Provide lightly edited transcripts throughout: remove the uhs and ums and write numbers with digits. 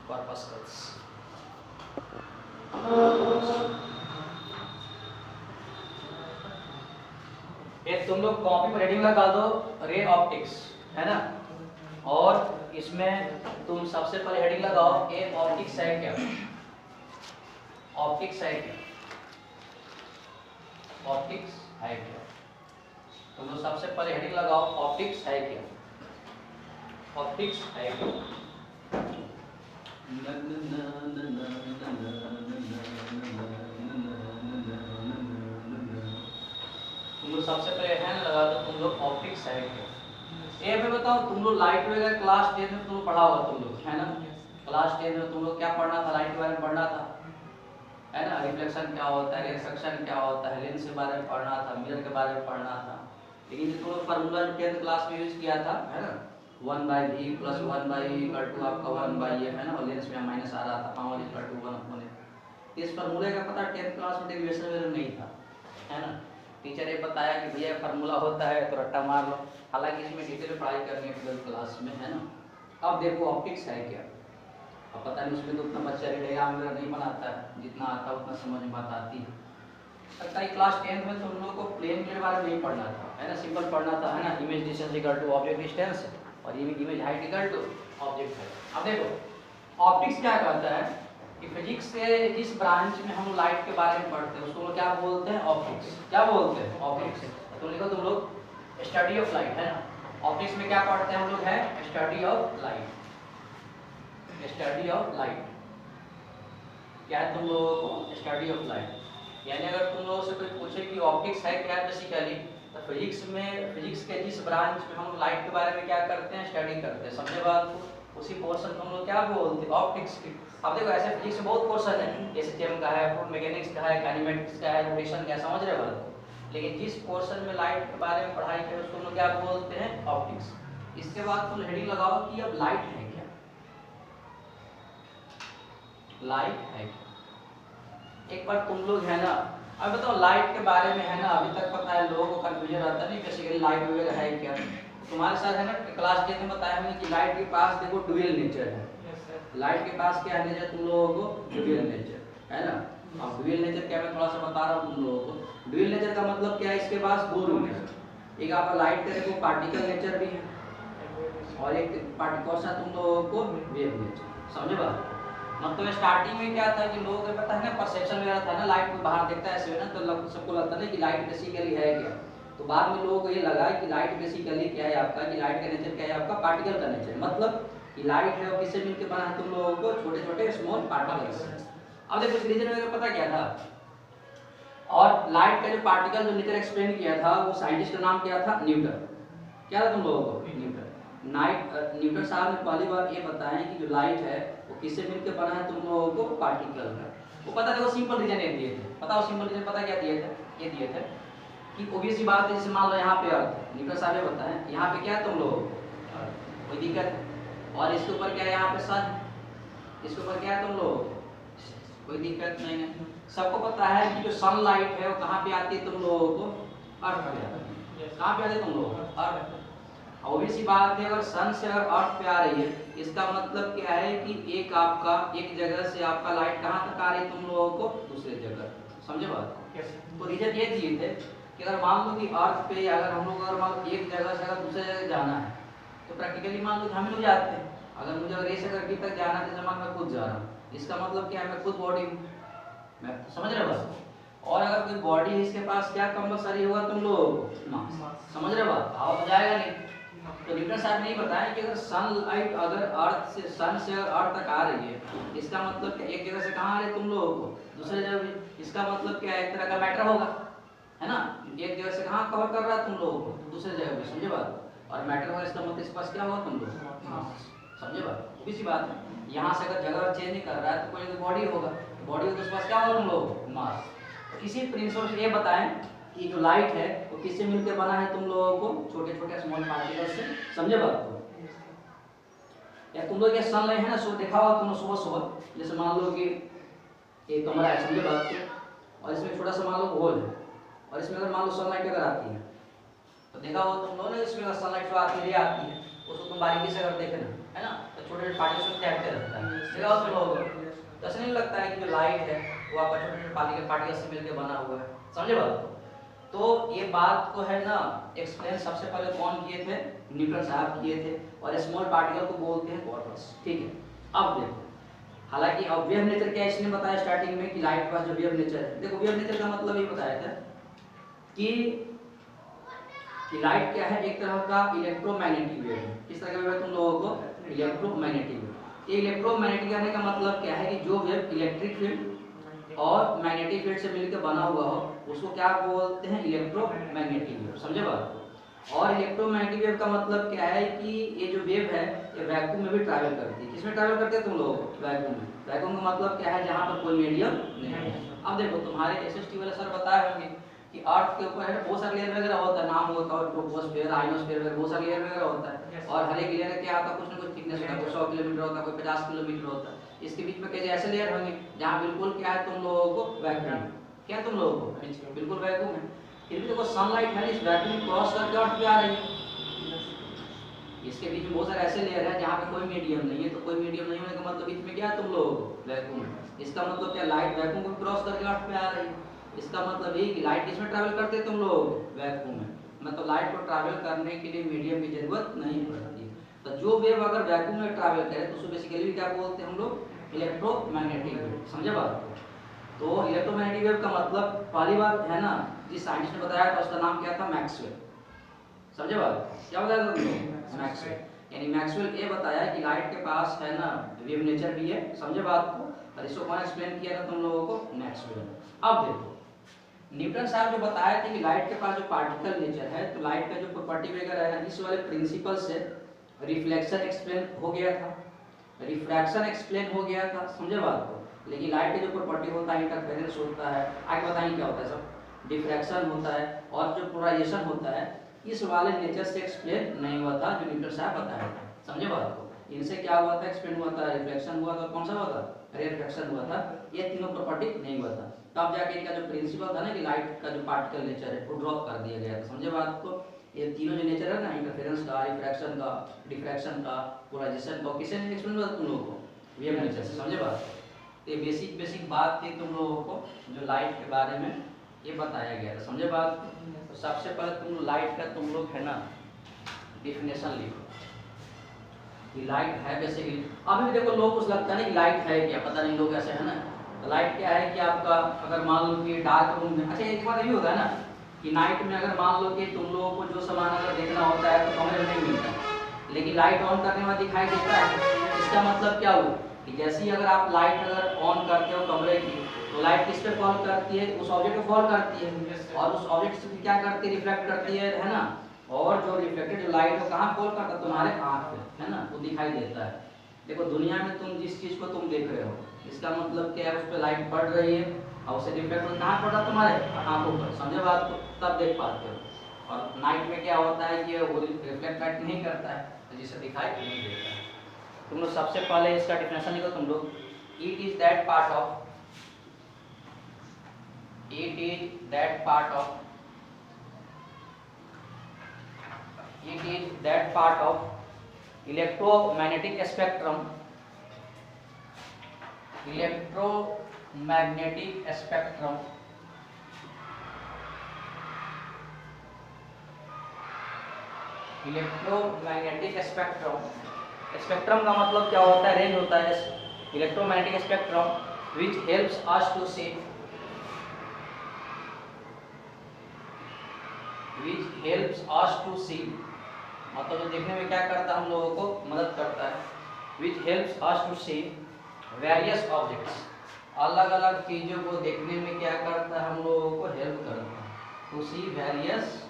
कॉर्पस्कल्स। ये तुम लोग कॉपी पर हेडिंग लगा दो रे ऑप्टिक्स, है ना। और इसमें तुम सबसे पहले हेडिंग लगाओ ए ऑप्टिक्स है क्या, ऑप्टिक्स है क्या, ऑप्टिक्स है क्या। तुम लोग सबसे पहले हेडिंग लगाओ ऑप्टिक्स है क्या, ऑप्टिक्स है क्या। तुम लोग सबसे पहले है ना लगा दो तुम लोग ऑप्टिक्स है क्या। ये मैं बताओ तुम लोग लाइट वगैरह क्लास 10 में तुम लोग पढ़ा होगा, तुम लोग है ना। क्लास 10 में तुम लोग क्या पढ़ना था, लाइट के बारे में पढ़ना था, है ना। रिफ्लेक्शन क्या होता है, रिफ्रैक्शन क्या होता है, लेंस के बारे में पढ़ना था, मिरर के बारे में पढ़ना था। लेकिन जो तुम लोग फार्मूला 10th क्लास में यूज किया था, है ना, 1/v + 1/e = आपका 1/f, है ना। और लेंस में माइनस आ रहा था, पावर = 1/f। इस फार्मूले का पता 10th क्लास में डेरिवेशन वगैरह नहीं था, है ना। टीचर ये बताया कि भैया फार्मूला होता है तो रट्टा मार लो। हालांकि इसमें डिटेल में पढ़ाई करनी है 12th क्लास में, है ना। अब देखो ऑप्टिक्स है क्या। अब पता नहीं उसमें तो उतना बच्चा डायग्राम वगैरह नहीं बनाता है, जितना आता है उतना समझ में बात आती है। लगता है क्लास 10th में तुम लोगों को प्लेन के बारे में नहीं पढ़ना था, है ना। सिंपल पढ़ना था, है ना। इमेज डिस्टेंस = ऑब्जेक्ट डिस्टेंस और इमेज हाइट = ऑब्जेक्ट हाइट। अब देखो ऑप्टिक्स क्या कहता है कि फिजिक्स के जिस ब्रांच में हम लाइट के बारे में पढ़ते हैं उसको लोग क्या बोलते हैं, ऑप्टिक्स। क्या बोलते हैं, ऑप्टिक्स। तो लिखो तुम लोग स्टडी ऑफ लाइट, है ना। ऑप्टिक्स में क्या पढ़ते हैं हम लोग, है study of light, study of light. क्या है तुम लोगों को, स्टडी ऑफ लाइट। यानी अगर तुम लोगों से कोई पूछे कि ऑप्टिक्स है क्या बेसिकली, तो फिजिक्स में, फिजिक्स के जिस ब्रांच में हम लाइट के बारे में क्या करते हैं, स्टडी करते हैं। समझे बात को। उसी पोर्शन को हम लोग क्या बोलते हैं, ऑप्टिक्स की। अब देखो ऐसे फिजिक्स में बहुत पोर्शन है, जैसे जेम का है, फ्लूइड मैकेनिक्स का है, काइनेमेटिक्स का है, रोटेशन का है, समझ रहे बात को। लेकिन जिस पोर्शन में लाइट के बारे में पढ़ाई करें उसको हम लोग क्या बोलते हैं, ऑप्टिक्स। इसके बाद तुम हेडिंग लगाओ कि अब लाइट है क्या, लाइट है क्या। एक बार तुम लोग, है ना, अब बताओ लाइट के बारे में, है ना, अभी तक पता है लोगों को कंफ्यूजन रहता नहीं बेसिकली लाइट वगैरह है क्या। तुम्हारे साथ, है ना, क्लास 10 में बताया हमने कि लाइट के पास देखो ड्यूअल नेचर है। लाइट के पास क्या नेचर तुम लोगों को, ड्यूअल नेचर, है ना। अब ड्यूअल नेचर क्या, मैं थोड़ा सा बता रहा हूँ तुम लोगों को। ड्यूअल नेचर का मतलब क्या है, इसके पास दो रूप है। एक आपका लाइट का देखो पार्टिकल नेचर भी है और एक पार्टिकल सा तुम लोगों को वेव नेचर। समझे बात। मतलब स्टार्टिंग में क्या था कि लोगों को पता है ना, परसेप्शन वगैरह था ना, लाइट को बाहर देखता है ऐसे ना, तो सबको लगता है कि लाइट बेसिकली है क्या। तो बाद में लोगों को ये लगा कि लाइट बेसिकली क्या है आपका, कि लाइट का नेचर क्या है आपका, पार्टिकल का नेचर। मतलब कि लाइट है और किससे मिलकर बना है तुम लोगों को, छोटे छोटे स्मॉल पार्टिकल्स। अब देखो इस रीजन में पता क्या था, और लाइट का जो पार्टिकल जो नेचर एक्सप्लेन किया था वो साइंटिस्ट का नाम क्या था, न्यूटन। क्या था तुम लोगों को, न्यूटन। न्यूटन साहब ने पहली बार ये बताया कि जो लाइट है वो किससे मिलकर बना है तुम लोगों को, पार्टिकल का। वो पता देखो सिंपल रीजन ये दिए थे, पता वो सिंपल रीजन पता क्या दिए थे, ये दिए थे कि ऑब्वियस सी बात है, जैसे मान लो यहाँ पे अर्थ है, न्यूटन साहब ये बताएं यहाँ पे क्या है तुम लोग, कोई दिक्कत है। और इसके ऊपर क्या है यहाँ पे सन, इसके ऊपर क्या है तुम लोग, कोई दिक्कत नहीं है। सबको पता है कि जो सनलाइट है वो कहाँ पे आती है तुम लोगों को, अर्थ पे आती है। कहाँ पे आती है तुम लोग, अर्थ। ऑब्वियस सी बात है, अगर सन से अगर अर्थ पे आ रही है, इसका मतलब क्या है कि एक आपका एक जगह से आपका लाइट कहाँ तक आ रही है तुम लोगों को, दूसरे जगह। समझे बात। तो रीजन ये दिए थे कि अगर मान लो कि अर्थ पे अगर हम लोग अगर मान लो एक जगह से अगर दूसरे जगह जाना है तो प्रैक्टिकली मान लो हम लोग जाते हैं। अगर मुझे अगर ए से अगर बी तक जाना है तो जमा मैं खुद जा रहा हूँ, इसका मतलब क्या है, मैं खुद बॉडी हूँ, मैं समझ रहे बस। और अगर कोई बॉडी है इसके पास क्या कंपलसरी होगा तुम लोग, समझ रहे बात, हवा तो जाएगा नहीं। तो न्यूटन साहब ने बताया कि अगर सनलाइट अगर अर्थ से, सन से अर्थ तक आ रही है, इसका मतलब क्या, एक जगह से कहाँ आ रही है तुम लोगों को, दूसरे जगह। इसका मतलब क्या है, एक तरह का मैटर होगा, है ना। एक जगह से कहाँ कवर कर रहा है तुम लोगों को, दूसरे जगह पे। समझे बात। और मैटर होगा इसका मतलब इसके पास क्या होगा तुम लोग, समझे बात। इसी बात है, यहाँ से अगर जगह चेंज कर रहा है तो कोई बॉडी होगा, बॉडी होगा तो उसके पास क्या होगा तुम लोग, मास। तो इसी प्रिंसिपल से ये बताएं कि जो लाइट है वो किससे मिलकर बना है तुम लोगों को, छोटे छोटे स्मॉल पार्टिकल से। समझे बात को। या तुम लोग ये सनलाइट है ना, सो देखा होगा तुम लोग सुबह सुबह, जैसे मान लो कि एक कमरा है, समझे बात को, और इसमें छोटा सा मान लो होल है, और इसमें अगर मान लो सनलाइट अगर आती है तो देखा होगा तुम लोग ना, इसमें अगर सनलाइट जो आती है उसको तुम बारीकी से अगर देखना है ना, तो छोटे छोटे पार्टिकल्स को तैरते रहता है। देखा तुम लोगों को तो ऐसा नहीं लगता है कि जो लाइट है वो आपका छोटे छोटे पार्टिकल से मिलकर बना हुआ है, समझे बात को। तो ये बात को है ना एक्सप्लेन सबसे पहले कौन किए थे, न्यूटन साहब किए थे, और स्मॉल पार्टिकल को बोलते हैं क्वार्टर्स, ठीक है। अब देखो, हालांकि अब वेव नेचर क्या इसने बताया स्टार्टिंग में कि लाइट के पास जो वेव नेचर है, देखो वेव नेचर का मतलब ये बताया था कि लाइट क्या है, एक तरह का इलेक्ट्रोमैग्नेटिक वेव है। किस तरह का वेव है तुम लोगों को, इलेक्ट्रोमैग्नेटिक वेव। ये इलेक्ट्रोमैग्नेटिक आने का मतलब क्या है कि जो वेव इलेक्ट्रिक फील्ड और मैग्नेटिक फील्ड से मिलकर बना हुआ हो उसको क्या बोलते हैं, इलेक्ट्रोमैग्नेटिक वेव, समझे बात को। और इलेक्ट्रोमैग्नेटिक वेव का मतलब क्या है कि ये जो वेव है ये वैक्यूम में भी ट्रैवल करती है। किसमें ट्रैवल करते हैं तुम लोग, वैक्यूम में। वैक्यूम का मतलब क्या है, जहाँ पर कोई मीडियम नहीं है। अब देखो तुम्हारे एसएसटी वाले सर बताए होंगे कि अर्थ के ऊपर है बहुत सारे लेयर वगैरह होता है, नाम होता है ट्रोपोस्फेयर, आइनोस्फेयर वगैरह, बहुत सारे लेयर वगैरह होता है। और हर एक लेयर का क्या होता है, कुछ ना कुछ थिकनेस होता है, कोई 100 किलोमीटर होता है, कोई 50 किलोमीटर होता है। इसके बीच में कई ऐसे लेयर होंगे जहाँ बिल्कुल क्या है तुम लोगों को वैक्यूम, क्या तुम लोगों को बिल्कुल वैक्यूम है। फिर भी देखो सनलाइट है इस वैक्यूम क्रॉस करके अर्थ पे आ रही है। इसके बीच में बहुत सारे ऐसे लेयर है जहाँ पे कोई मीडियम नहीं है, तो कोई मीडियम नहीं होने का मतलब बीच में क्या है तुम लोगों को, वैक्यूम है। इसका मतलब क्या, लाइट वैक्यूम को क्रॉस करके अर्थ पे आ रही है। इसका मतलब ये कि लाइट किसमें ट्रैवल करते हैं तुम लोग, वैक्यूम में। मतलब लाइट को ट्रैवल करने के लिए मीडियम की जरूरत नहीं पड़ती। तो जो वेव अगर वैक्यूम में ट्रैवल करे तो उसको बेसिकली क्या बोलते हैं हम लोग, इलेक्ट्रोमैग्नेटिक वेव, समझे बात को। तो इलेक्ट्रोमैग्नेटिक वेव का मतलब पहली बात है ना, जिस साइंटिस्ट ने बताया था उसका नाम क्या था, मैक्सवेल, समझे बात, क्या बताया था तुमको, मैक्सवेल। यानी मैक्सवेल ये बताया कि लाइट के पास है ना वेव नेचर भी है, समझे बात को। और इसको कौन एक्सप्लेन किया था तुम लोगों को, मैक्सवेल। अब देखो न्यूटन साहब जो बताया था कि लाइट के पास जो पार्टिकल नेचर है, तो लाइट का जो प्रॉपर्टी वगैरह है इस वाले प्रिंसिपल से रिफ्लेक्शन एक्सप्लेन हो गया था, रिफ्रैक्शन एक्सप्लेन हो गया था, समझे बात को। लेकिन लाइट के जो प्रॉपर्टी होता है, इंटरफेरेंस होता है, आगे बताएंगे क्या होता है सब, डिफ्रैक्शन होता है और जो पोलराइजेशन होता है, इस वाले नेचर से एक्सप्लेन नहीं हुआ था जो न्यूटन साहब बताया था, समझे बात को। इनसे क्या हुआ था, एक्सप्लेन हुआ था, रिफ्लेक्शन हुआ था, कौन सा हुआ था, रिफ्रैक्शन हुआ था। ये तीनों प्रॉपर्टी नहीं हुआ था। तब जाके इनका जो प्रिंसिपल था ना कि लाइट का जो पार्टिकल नेचर है वो ड्रॉप कर दिया गया था, समझे बात को। ये तीनों जो नेचर है ना, इंटरफेरेंस का, रिफ्रैक्शन का, डिफ्रैक्शन का, पोलराइजेशन का, किसने एक्सप्लेन हुआ तुम लोगों को, वेव नेचर से, समझे बात। ये बेसिक बात थी तुम लोगों को जो लाइट के बारे में ये बताया गया था, समझे बात। तो सबसे पहले तुम लाइट का तुम लोग है ना डेफिनेशन लिखो कि लाइट है बेसिकली। अभी भी देखो लोग कुछ लगता है कि लाइट है क्या, पता नहीं, लोग ऐसे है ना। तो लाइट क्या है कि आपका अगर मान लो कि डार्क रूम में, अच्छा एक बात ये होता है ना कि नाइट में अगर मान लो कि तुम लोगों को जो सामान अगर देखना होता है तो कमरे में नहीं मिलता, लेकिन लाइट ऑन करने में दिखाई देता है। इसका मतलब क्या हुआ कि जैसे ही अगर आप लाइट अगर ऑन करते हो कमरे की, तो लाइट किस पे फॉल करती है, उस ऑब्जेक्ट पे फॉल करती है, और उस ऑब्जेक्ट से क्या करती है, रिफ्लेक्ट करती है ना। और जो रिफ्लेक्टेड जो लाइट है कहाँ फॉल करता है, तुम्हारे आँख पे, है ना, वो दिखाई देता है। देखो दुनिया में तुम जिस चीज़ को तुम देख रहे हो, इसका मतलब क्या है, उस पर लाइट पड़ रही है और उसे रिफ्लेक्ट कहाँ पड़ रहा है, तुम्हारे आँखों पर, समझे बात को, तब देख पाते हो। और नाइट में क्या होता है कि वो रिफ्लेक्ट लाइट नहीं करता है, तो जिसे दिखाई नहीं देता है। तुम लोग सबसे पहले इसका डिफिनेशन लिखो तुम लोग, it is that part of electromagnetic spectrum spectrum का मतलब क्या होता है, रेंज होता है। Electromagnetic spectrum which helps us to see मतलब जो देखने में क्या करता है, हम लोगों को मदद करता है। Which helps us to see various objects, अलग अलग चीज़ों को देखने में क्या करता है, हम लोगों को हेल्प करता है। टू सी वेरियस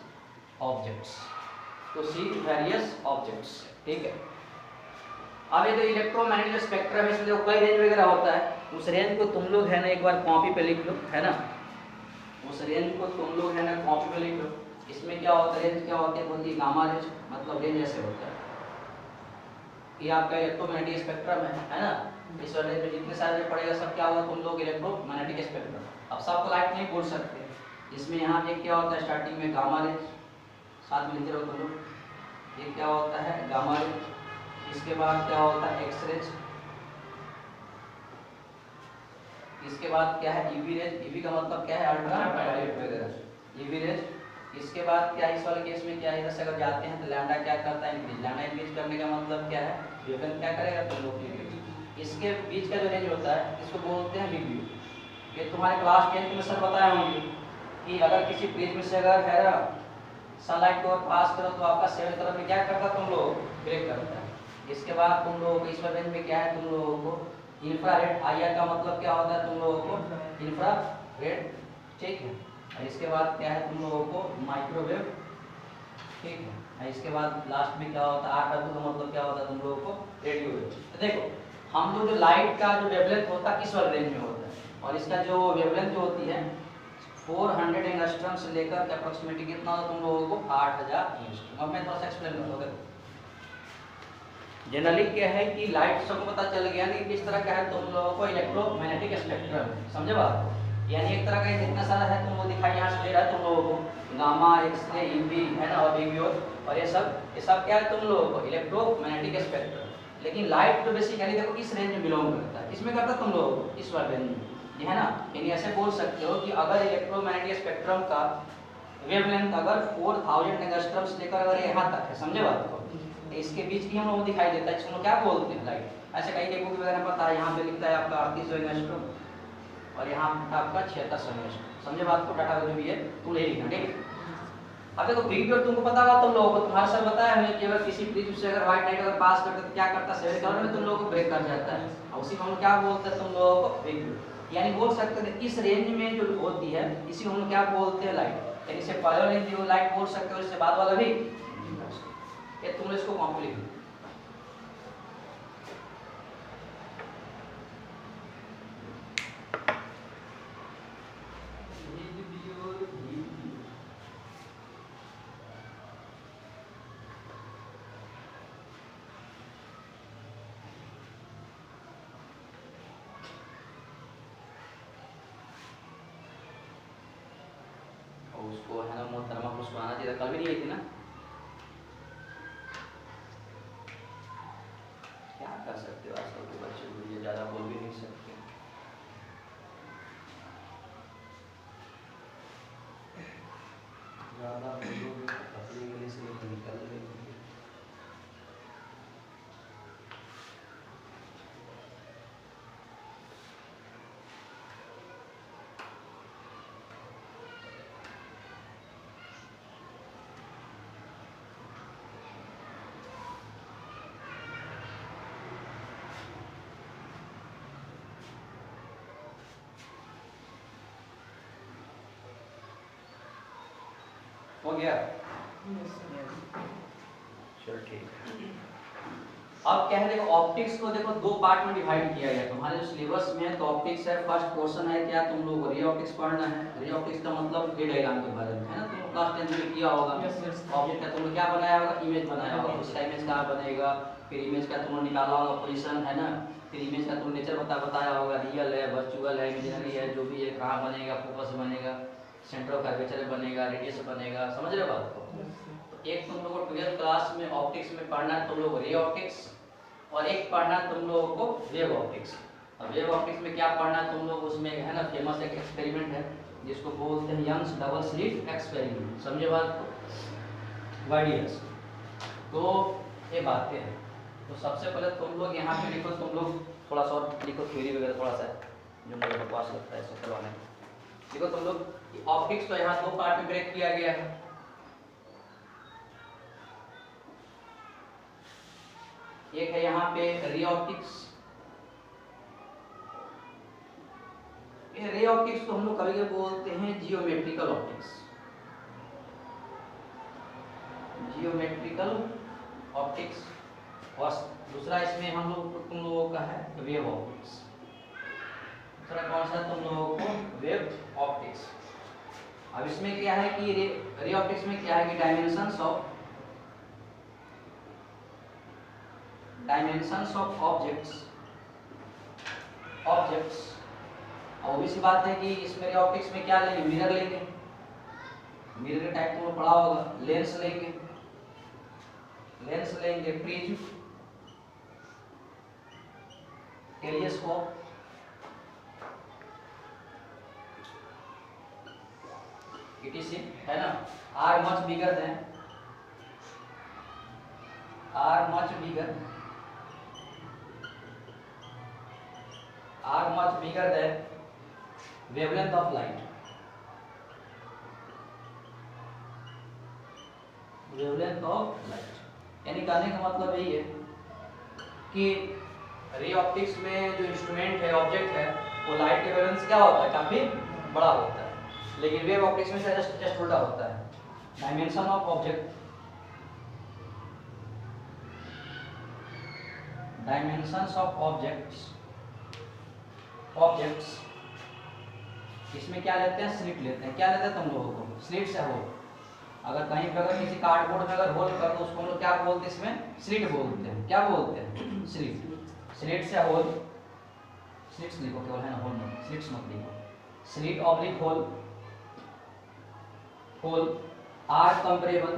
ऑब्जेक्ट्स, ठीक है। अब ये तो इलेक्ट्रोमैग्नेटिक स्पेक्ट्रम है, इसमें जो कई रेंज वगैरह होता है, उस रेंज को तुम लोग है ना एक बार कॉपी पे लिख लो, है ना। उस रेंज को तुम लोग है ना कॉपी पे लिख लो। इसमें क्या होता है, रेंज क्या होती है, बोलती है गामा रेंज, मतलब रेंज ऐसे होता है। ये आपका इलेक्ट्रोमैग्नेटिक स्पेक्ट्रम है ना। इस रेंज में जितने सारे पड़ेगा सब क्या होगा, तुम लोग इलेक्ट्रोमैग्नेटिक स्पेक्ट्रम। अब सबको लाइट नहीं बोल सकते, इसमें यहाँ पे क्या होता है, स्टार्टिंग में गामा रेंज, साथ में लिखते रहो तुम लोग, ये क्या होता है, गामा रेंज। इसके बाद क्या होता है एक्सरेज, इसके बाद क्या है ईवी रेज, ईवी का मतलब क्या है अल्ट्रा वायलेट वगैरह ईवी रेज। इसके बाद क्या इस वाले केस में क्या है इधर से अगर जाते हैं तो लैम्डा क्या करता है इंक्रीज, लैम्डा इंक्रीज करने का मतलब क्या है वेवलेंथ क्या करेगा तो लो की इसके बीच का जो रेंज होता है इसको बोलते हैं वीबीयू। ये तुम्हारे क्लास 10 में सर बताए होंगे कि अगर किसी ब्रिज में से अगर है सनलाइट को पास करो तो आपका सेवन तरफ में क्या करता तुम लोग ब्रेक करता है। इसके बाद तुम लोगों को इस रेंज में क्या है तुम लोगों को इंफ्रारेड, आईआर का मतलब क्या होता है तुम लोगों को इंफ्रारेड, ठीक है। और इसके बाद क्या है तुम लोगों को माइक्रोवेव, ठीक है। इसके बाद लास्ट में क्या होता है आरडब्ल्यू का मतलब क्या होता है तुम लोगों को रेडियो वेव। तो देखो हम लोग जो लाइट का जो वेवलेंथ होता है किस वाले रेंज में होता है और इसका जो वेवलेंथ जो होती है 400 एंगस्ट्रॉम से लेकर अप्रोक्सीमेटली कितना होता है तुम लोगों को 8000 एंगस्ट्रॉम। अब मैं थोड़ा सा एक्सप्लेन कर दूंगा। जनरली क्या है कि लाइट सबको पता चल गया नहीं किस तरह का है तुम लोगों को इलेक्ट्रोमैग्नेटिक स्पेक्ट्रम, समझे बात, यानी एक तरह का जितना सारा है तुम लोग दिखाई यहाँ से दे रहा है तुम लोगों को गामा एक्सरे ईवी है ना और वीवीओ और ये सब क्या है तुम लोगों को इलेक्ट्रोमैग्नेटिक स्पेक्ट्रम। लेकिन लाइट तो बेसिकली देखो किस रेंज में बिलोंग करता है, किसमें करता है तुम लोगों को इस वाले रेंज में, ये है ना। यानी ऐसे बोल सकते हो कि अगर इलेक्ट्रोमैग्नेटिक स्पेक्ट्रम का वेवलेंथ अगर 4000 एंगस्ट्रॉम से लेकर अगर यहाँ तक है, समझे बात को, इसके बीच की हम लोग दिखाई देता है, इसको क्या बोलते हैं लाइट। ऐसे कई बुक वगैरह पता है, यहाँ पे लिखता है आपका 3800 एंगस्ट्रॉम और यहाँ आपका 7600 एंगस्ट्रॉम, समझे बात को, डाटा जो भी है तुम यही लिखना, ठीक है। अब देखो बिग बेयर तुमको पता होगा तुम लोगों को, तुम्हारे सर बताया हमें कि अगर किसी ब्रिज से अगर व्हाइट लाइट अगर पास करते तो क्या करता है सेवन कलर में तुम लोगों को ब्रेक कर जाता है, और उसी को हम क्या बोलते हैं तुम लोगों को बिग बेयर। यानी बोल सकते हैं इस रेंज में जो होती है इसी को हम क्या बोलते हैं लाइट, यानी इससे पहले वाली जो लाइट बोल सकते हो इससे बाद वाला भी, ये तुम इसको कॉपी लिख। उसको है ना मोहतरमा उसको आना चाहिए, कल भी नहीं आई थी ना, क्या कर सकते हो आजकल के बच्चे को, ये ज़्यादा बोल भी नहीं सकते। ज़्यादा बोलोगे कपड़े के लिए से निकल लेंगे। हो गया? चलो ठीक है। अब क्या है देखो ऑप्टिक्स को देखो दो पार्ट में डिवाइड किया गया तुम्हारे जो सिलेबस में है। तो ऑप्टिक्स है, फर्स्ट पोर्शन है क्या तुम लोग को रे ऑप्टिक्स पढ़ना है। रे ऑप्टिक्स का मतलब रे डायग्राम के बारे में है ना, तुम क्लास 10 में किया होगा। ऑब्जेक्ट का तुमने क्या बनाया होगा, इमेज बनाया होगा, उसका इमेज कहाँ बनेगा, फिर इमेज का तुमने निकाला होगा पोजीशन है ना, फिर इमेज का तुम नेचर बताया होगा, रियल है, वर्चुअल है, इमेजिनरी है, जो भी है, कहाँ बनेगा, फोकस बनेगा, सेंटर ऑफ कर्वेचर बनेगा, रेडियस बनेगा, समझ रहे बात को। तो एक तुम लोग को 12th क्लास में ऑप्टिक्स में पढ़ना है तुम लोग रे ऑप्टिक्स, और एक पढ़ना है तुम लोगों को वेव ऑप्टिक्स। अब वेव ऑप्टिक्स में क्या पढ़ना है तुम लोग, उसमें है ना फेमस एक एक्सपेरिमेंट है जिसको बोलते हैं यंग्स डबल स्लिट एक्सपेरिमेंट, समझे बात को, वाइडियस। तो ये बातें हैं। तो सबसे पहले तुम लोग यहाँ पे लिखो, तुम लोग थोड़ा सा और लिखो थ्योरी वगैरह थोड़ा सा जो मुझे बकवास लगता है इसको करवाने में। देखो तुम लोग ऑप्टिक्स तो यहाँ दो पार्ट में ब्रेक किया गया है। एक है यहाँ पे रे ऑप्टिक्स। ये रे ऑप्टिक्स को हम लोग कभी बोलते हैं जियोमेट्रिकल ऑप्टिक्स, जियोमेट्रिकल ऑप्टिक्स। और दूसरा इसमें हम लोग तुम लोगों का है वेव ऑप्टिक्स। दूसरा कौन सा तुम लोगों को वेव ऑप्टिक्स। अब इसमें क्या है कि रे ऑप्टिक्स में क्या है कि डायमेंशंस ऑफ ऑब्जेक्ट्स और भी सी बात है कि इसमें रे ऑप्टिक्स में क्या लेंगे, मिरर लेंगे, मिरर के टाइप तुमको पढ़ा होगा, लेंस लेंगे, प्रिज्म टेलीस्कोप, etc, है ना, are much bigger than, are much bigger than wavelength of light, wavelength of light. यानी कहने का मतलब यही है कि रे ऑप्टिक्स में जो इंस्ट्रूमेंट है, ऑब्जेक्ट है, वो लाइट के वेवलेंथ क्या होता है, काफी बड़ा होता है, लेकिन वेव ऑप्टिक्स में जस्ट उल्टा होता है। Dimension of object, dimensions of objects, इसमें क्या लेते हैं, स्लिट लेते हैं। क्या लेते हैं तुम लोगों को, स्लिट से होल। अगर कहीं पर अगर किसी कार्डबोर्ड में अगर होल कर दो, उसको हम लोग क्या बोलते हैं, इसमें स्लिट बोलते हैं। क्या बोलते हैं, स्लिट। स्लिट से होल, स्लिट्स लिखो केवल, है ना, होल मत, स्लिट्स मत लिखो। Slit oblique hole, hole are comparable,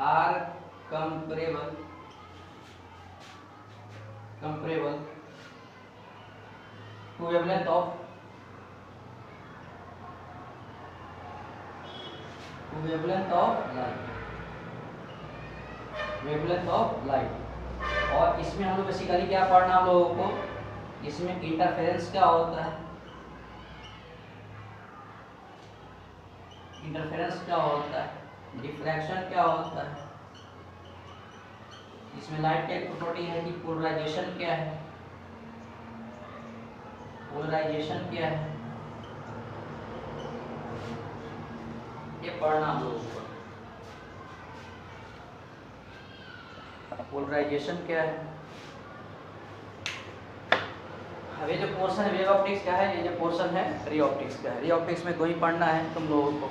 are comparable to wavelength of light। और इसमें हम लोग बेसिकली क्या पढ़ना हम लोगों को, इसमें इंटरफेरेंस क्या होता है, इंटरफेरेंस क्या होता है, डिफ्रैक्शन क्या होता है। इसमें लाइट का एक प्रॉपर्टी है कि पोलराइजेशन क्या है, पोलराइजेशन क्या है, ये पढ़ना हम लोगों को। पोलराइजेशन क्या है। अब ये जो पोर्शन है वेव ऑप्टिक्स का है, ये जो पोर्शन है रे ऑप्टिक्स का है। रे ऑप्टिक्स में 2 ही पढ़ना है तुम लोगों को।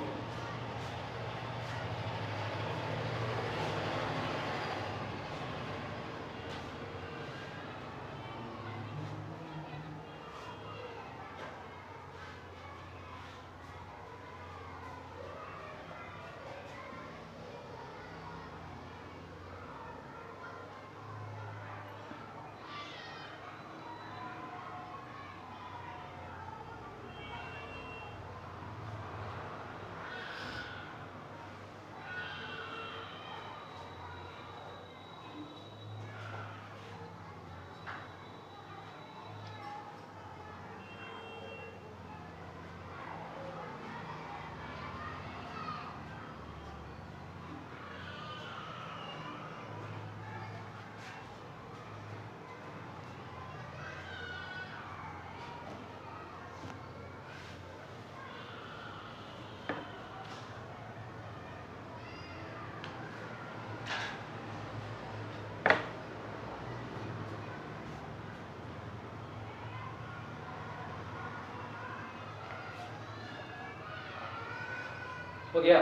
हो गया,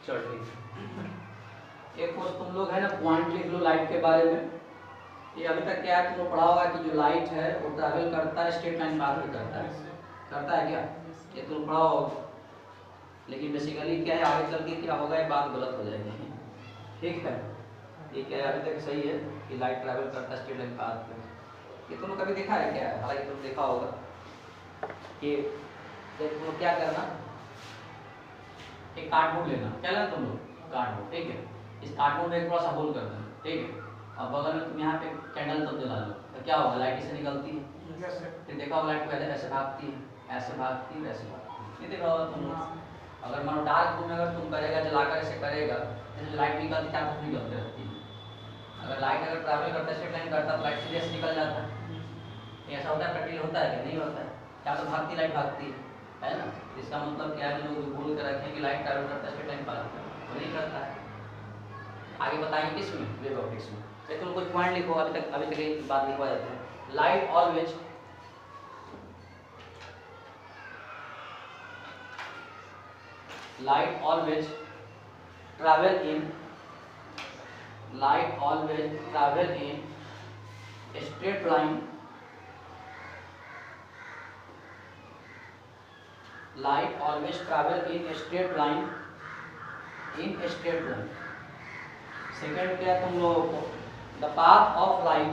चल ठीक। एक कोर्स तुम लोग है ना पॉइंट लिख लो लाइट के बारे में। ये अभी तक क्या है तुम लोग पढ़ा होगा कि जो लाइट है वो ट्रैवल करता है, स्ट्रेट लाइन पाथ में करता है क्या, ये तुम पढ़ा होगा। लेकिन बेसिकली क्या है, आगे चल के क्या होगा, ये बात गलत हो जाएगी। ठीक है, ये क्या है, अभी तक सही है कि लाइट ट्रैवल करता है स्ट्रेट लाइन पाथ में। ये तुम लोग कभी देखा है क्या, हालांकि तुम देखा होगा कि तुम क्या करना, एक कार्डबोर्ड लेना, क्या लेना तुम लोग, कार्डबोर्ड, ठीक है। इस कार्डबोर्ड में एक थोड़ा सा होल कर देना, ठीक है। और बगल में तुम यहाँ पे कैंडल तब जला लो, तो क्या होगा, लाइट इससे निकलती है। फिर देखा होगा लाइट पहले ऐसे भागती है, ऐसे भागती है, ऐसे भागती है, ये देखा होगा तुम लोग। अगर मानो डार्क रूम में अगर तुम करेगा, जलाकर ऐसे करेगा, जैसे लाइट निकलती चार कुछ निकलती रहती है। अगर लाइट अगर ट्रैवल करता है, स्ट्रेट लाइन करता, तो लाइट सीधे से निकल जाता है। ऐसा होता है, प्रैक्टिकल होता है कि नहीं होता है, क्या तो भागती लाइट भागती है ना। इसका मतलब क्या है, जो लोग भूल कर रखें कि लाइट ट्रैवल करता है स्ट्रेट लाइन पाथ में, वो नहीं करता है। आगे बताएंगे किस में, वेव ऑप्टिक्स में। तो तुम कुछ पॉइंट लिखो, अभी तक ये बात लिखवा जाते हैं। Light always travel in straight line, light always travel in straight line। Second क्या तुम लोगों को, the path of light,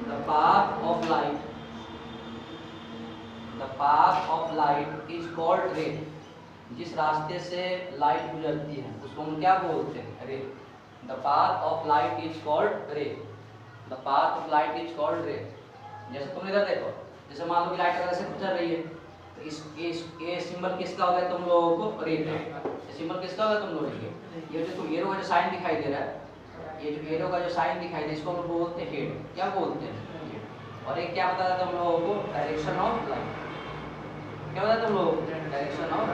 the path of light, the path of light is called रे। जिस रास्ते से लाइट गुजरती है उसको हम क्या बोलते हैं? रे। The path of light is called रे, the path of light is called रे। जैसे तुम इधर देखो, जैसे मान लो कि लाइट अगर ऐसे गुजर रही है तो इस ये सिंबल किसका हो गया तुम लोगों को? रे का। ये सिंबल किसका होगा तुम लोगों को? ये जो तुम एरो का जो साइन दिखाई दे रहा है, ये जो एरो का जो साइन दिखाई दे रहा है, इसको हम बोलते हैं हेड। क्या बोलते हैं? हेड। और एक क्या बताया तुम लोगों को? Direction of light. क्या बताया तुम लोगों को? डायरेक्शन ऑफ,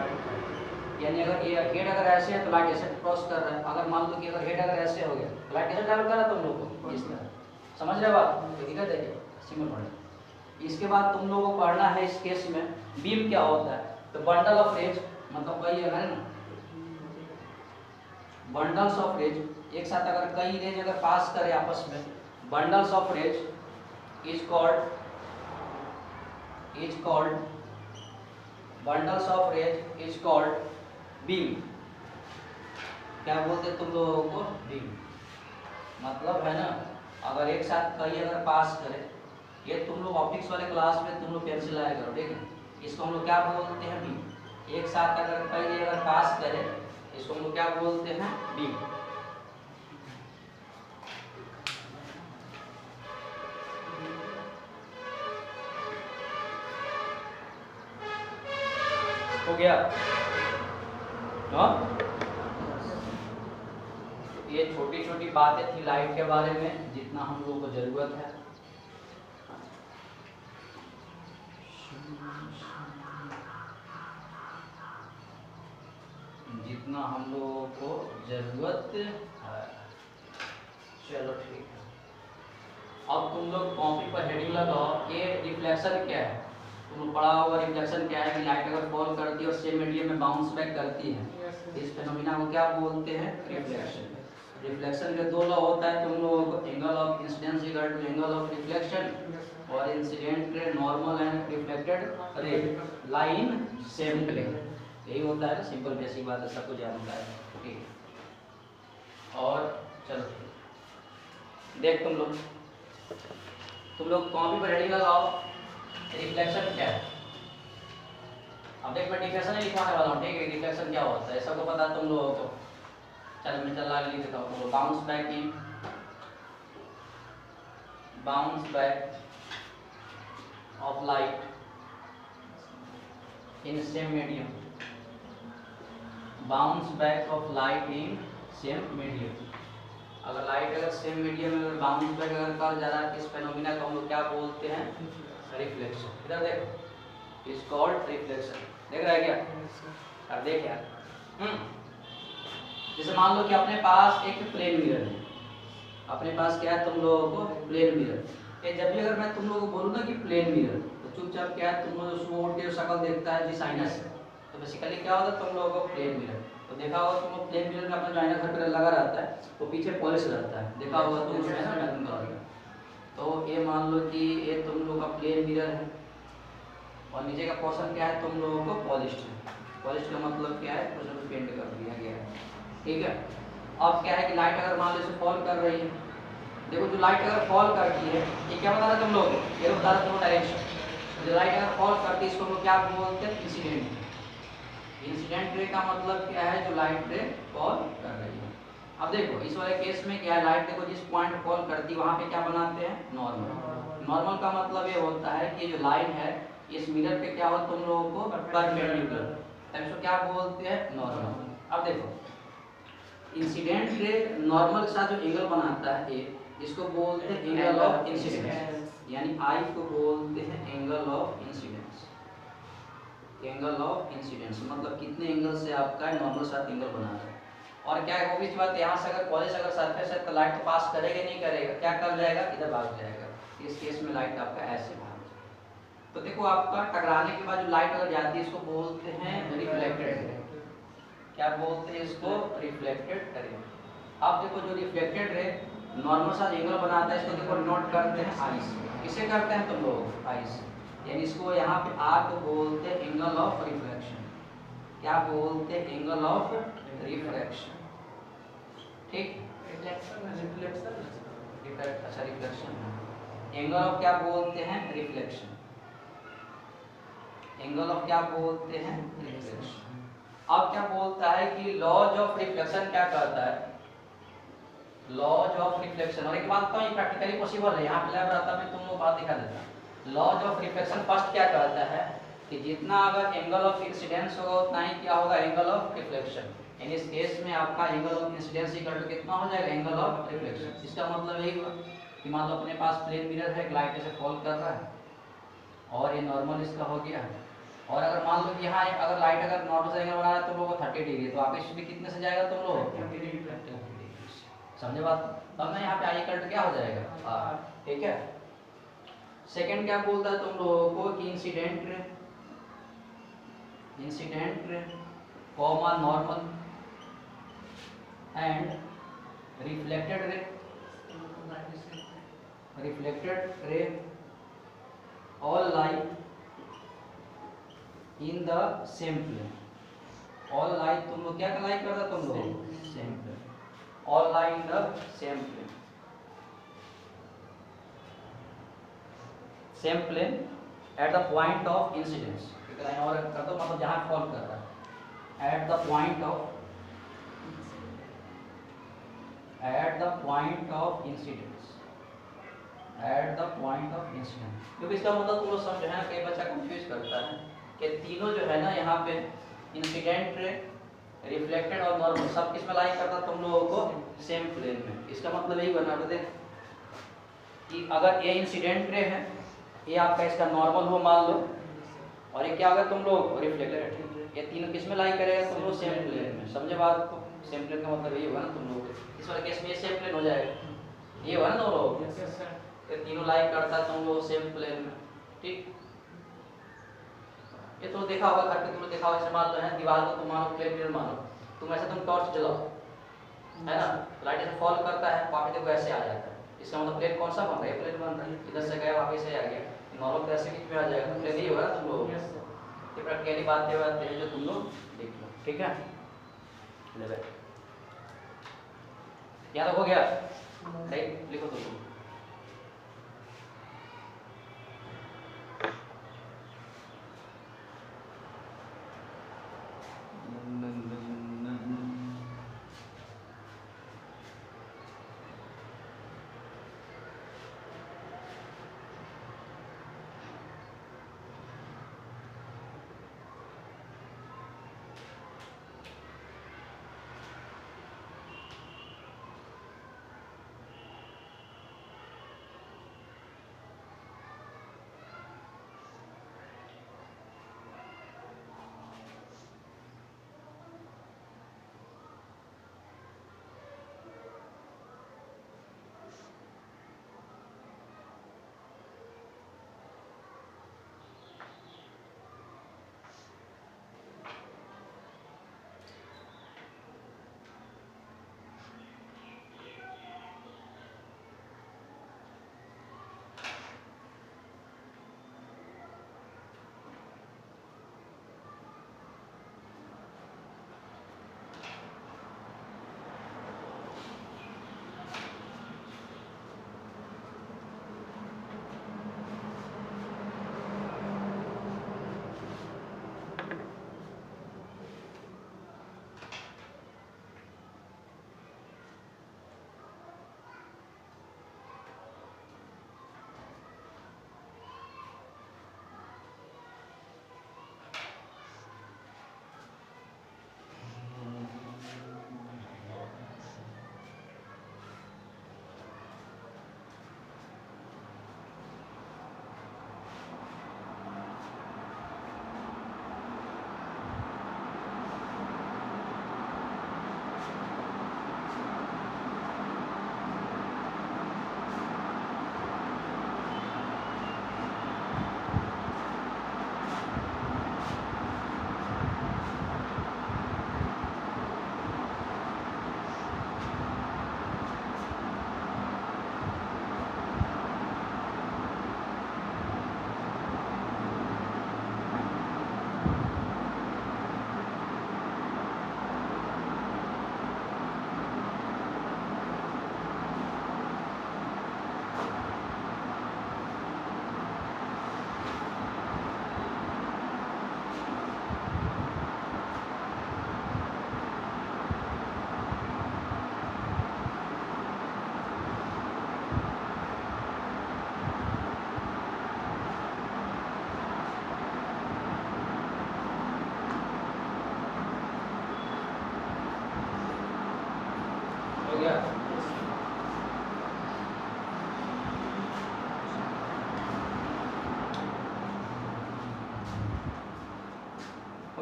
यानी अगर ये हेड अगर ऐसे है तो लाइट ऐसे क्रॉस कर रहा है। अगर मान लो कि अगर हेड अगर ऐसे हो गया तो लाइट कैसे ट्रैवल कर रहा है तुम लोगों को? इस तरह। समझ रहे बात? दिक्कत है सिंपल पढ़ना। इसके बाद तुम लोगों को पढ़ना है इस केस में बीम क्या होता है। तो बंडल ऑफ रेज, मतलब वही है ना, बंडल्स ऑफ रेज एक साथ अगर कई रेज अगर पास करे आपस में, bundles of rays is called bundles of rays is called beam. क्या बोलते तुम लोगों को? बीम। मतलब है ना, अगर एक साथ कई अगर पास करे, ये तुम लोग ऑप्टिक्स वाले क्लास में तुम लोग पेंसिल आया करो, ठीक है। इसको हम लोग क्या बोलते हैं? बीम। एक साथ अगर कई अगर पास करे इसको हम लोग क्या बोलते हैं? बीम। हो गया? हाँ, ये छोटी छोटी बातें थी लाइट के बारे में, जितना हम लोगों को जरूरत है। जितना हम लोगों को जरूरत है। चलो ठीक है। अब तुम लोग कॉपी पर हेडिंग लगाओ। ये रिफ्लेक्शन क्या है? तुम पढ़ा होगा रिफ्लेक्शन क्या है कि लाइट अगर फॉल करती है और सेम मीडियम में बाउंस बैक करती है, इस फेनोमेना को क्या बोलते हैं? रिफ्लेक्शन। रिफ्लेक्शन के दो लॉ होता है तुम लोगों को, angle of incidence equal to angle of reflection, और incident ray normal and reflected ray line same plane. यही होता है, सिंपल बेसिक बात है, सबको जानता है, ठीक है। और चलो देख तुम लोग कॉपी पर हेडिंग लगाओ। रिफ्लेक्शन क्या है? अब देख मैं डिफिनेशन नहीं लिखवाने वाला हूँ, ठीक है। रिफ्लेक्शन क्या होता है सबको पता है तुम लोगों को। चलो मैं चला लिख देता हूँ। Bounce back in, bounce back of light in same medium, bounce back of light in same medium. अगर लाइट अगर सेम मीडियम में अगर बाउंस बैक अगर कर जा रहा है, इस फेनोमेना को हम लोग क्या बोलते हैं? रिफ्लेक्शन। इधर देखो, इज कॉल्ड रिफ्लेक्शन। देख रहा है क्या? और देख यार, जैसे मान लो कि अपने पास एक प्लेन मिरर है। अपने पास क्या है तुम लोगों को? Plane mirror. ये जब भी अगर मैं तुम लोगों को बोलूँ ना कि प्लेन मिरर, तो चुपचाप क्या है तुम लोग उसमें के शक्ल देखता है जी साइनस से, तो बेसिकली क्या होता है तुम लोगों को? Plane mirror. तो देखा होगा तुम लोग प्लेन मिरर में अपना जो आईना घर पर लगा रहता है वो पीछे पॉलिश रहता है, देखा होगा तुम उसमें ना मैचिंग कलर का। तो ये मान लो कि ये तुम लोग का प्लेन मिरर है और नीचे का पोर्शन क्या है तुम लोगों को? पॉलिश्ड है। पॉलिश्ड का मतलब क्या है? कुछ ना पेंट कर दिया गया है, ठीक है। अब क्या है कि लाइट अगर मान लो इसे फॉल कर रही है, देखो जो लाइट अगर फॉल करती है, ये क्या बता रहा है तुम लोग? ये बता रहा है डायरेक्शन। जो लाइट अगर फॉल करती है इसको हम लोग क्या बोलते हैं? इंसिडेंट। इंसिडेंट रे का मतलब क्या है? जो लाइट रे फॉल कर रही है। अब देखो इस वाले केस में क्या है, लाइट देखो जिस पॉइंट फॉल करती है वहाँ पे क्या बनाते हैं? नॉर्मल। नॉर्मल का मतलब ये होता है कि जो लाइन है इस मिरर पे क्या हो तुम लोगों को? परपेंडिकुलर, तब इसको क्या बोलते हैं? नॉर्मल। अब देखो इंसिडेंट रे नॉर्मल के साथ जो एंगल बनाता है ए, इसको बोलते हैं एंगल ऑफ इंसिडेंस, यानी आई को बोलते हैं angle of incidence. Angle of incidence मतलब कितने एंगल से आपका नॉर्मल साथ एंगल बना रहा है। और क्या है ऑब्वियस बात, यहाँ से अगर पॉलिश अगर सरफेस है तो लाइट तो पास करेगा नहीं करेगा, क्या कर जाएगा? इधर भाग जाएगा। इस केस में लाइट आपका ऐसे भाग जाएगा। तो देखो आपका टकराने के बाद जो लाइट अगर जाती है इसको बोलते हैं रिफ्लेक्टेड रे। क्या बोलते हैं इसको? Reflected ray. अब देखो जो रिफ्लेक्टेड रे नॉर्मल सा एंगल बनाता है, इसको देखो नोट करते हैं आई से। किसे करते हैं तुम लोग? आई से। यानी इसको यहाँ पे आर को बोलते हैं एंगल ऑफ रिफ्लेक्शन। क्या बोलते हैं? एंगल ऑफ रिफ्लेक्शन, ठीक। अच्छा रिफ्लेक्शन, एंगल ऑफ क्या बोलते हैं, रिफ्लेक्शन, एंगल ऑफ क्या बोलते हैं, रिफ्लेक्शन। अब क्या बोलता है कि लॉज ऑफ रिफ्लेक्शन क्या कहता है, लॉज ऑफ रिफ्लेक्शन। और एक बात तो ये प्रैक्टिकली पॉसिबल है, यहाँ पे लैब रहता मैं तुम लोग बात दिखा देता। लॉज ऑफ रिफ्लेक्शन फर्स्ट क्या कहता है कि जितना अगर एंगल ऑफ इंसिडेंस होगा उतना ही क्या होगा, एंगल ऑफ रिफ्लेक्शन। इन इस केस में आपका angle of incidence equal to कितना हो जाएगा, एंगल ऑफ रिफ्लेक्शन। इसका मतलब यही हुआ कि मान लो अपने पास प्लेन मिरर है, लाइट ऐसे फॉल कर रहा है और ये नॉर्मल इसका हो गया, और अगर मान लो यहाँ अगर लाइट अगर नॉर्मल से एंगल बना रहा है तुम लोग को 30 डिग्री, तो आप इसमें कितने से जाएगा तुम लोग, समझे बात। तब ना यहाँ पे आई इक्वल टू क्या हो जाएगा, ठीक है। सेकंड क्या बोलता है तुम लोगों को कि incident ray, incident ray comma normal and reflected ray, reflected ray all lie in the same plane, all lie तुम लोग क्या लाई करता तुम लोग, same plane, all lie in the same plane, same plane at the point of incidence, और कर दो मतलब जहां फॉल कर रहा है, at the point of, at the point of incidence, at the point of incidence. क्योंकि इसका मतलब तुम लोग समझो है ना, कई बच्चा कंफ्यूज करता है कि तीनों जो है ना यहाँ पे इंसिडेंट रे, रिफ्लेक्टेड और नॉर्मल सब किस में लाई करता तुम लोगों को, सेम प्लेन में। इसका मतलब यही बना दे कि अगर ये इंसिडेंट रे है, ये आपका इसका नॉर्मल हो मान लो, और ये क्या होगा तुम लोग रिफ्लेक्टेड, ये तीनों किस में लाई करेगा तुम लोग, सेम प्लेन में। समझे बात को, सेम प्लेन का मतलब यही होगा ना तुम लोग, इस वाले केस में ये सेम प्लेन हो जाएगा, ये होगा ना तुम लोग, ये तीनों लाई करता है तुम लोग सेम प्लेन में, ठीक। ये तो देखा होगा घर पे, तुम लोग देखा होगा, मान लो है दीवार को तुम मानो प्लेन मिरर मानो, तुम ऐसे तुम टॉर्च जलाओ है ना, लाइट ऐसे फॉल करता है, वापस देखो ऐसे आ जाता है, इसका मतलब प्लेन कौन सा बन रहा है, प्लेन बन रहा है, इधर से गया वापस से आ गया, नॉर्मल प्लेन से बीच में आ जाएगा, प्लेन ही होगा ना तुम लोग। ये प्रैक्टिकली बातें हैं जो तुम लोग देख लो, ठीक है। ले याद हो गया, राइट, लिखो तुम।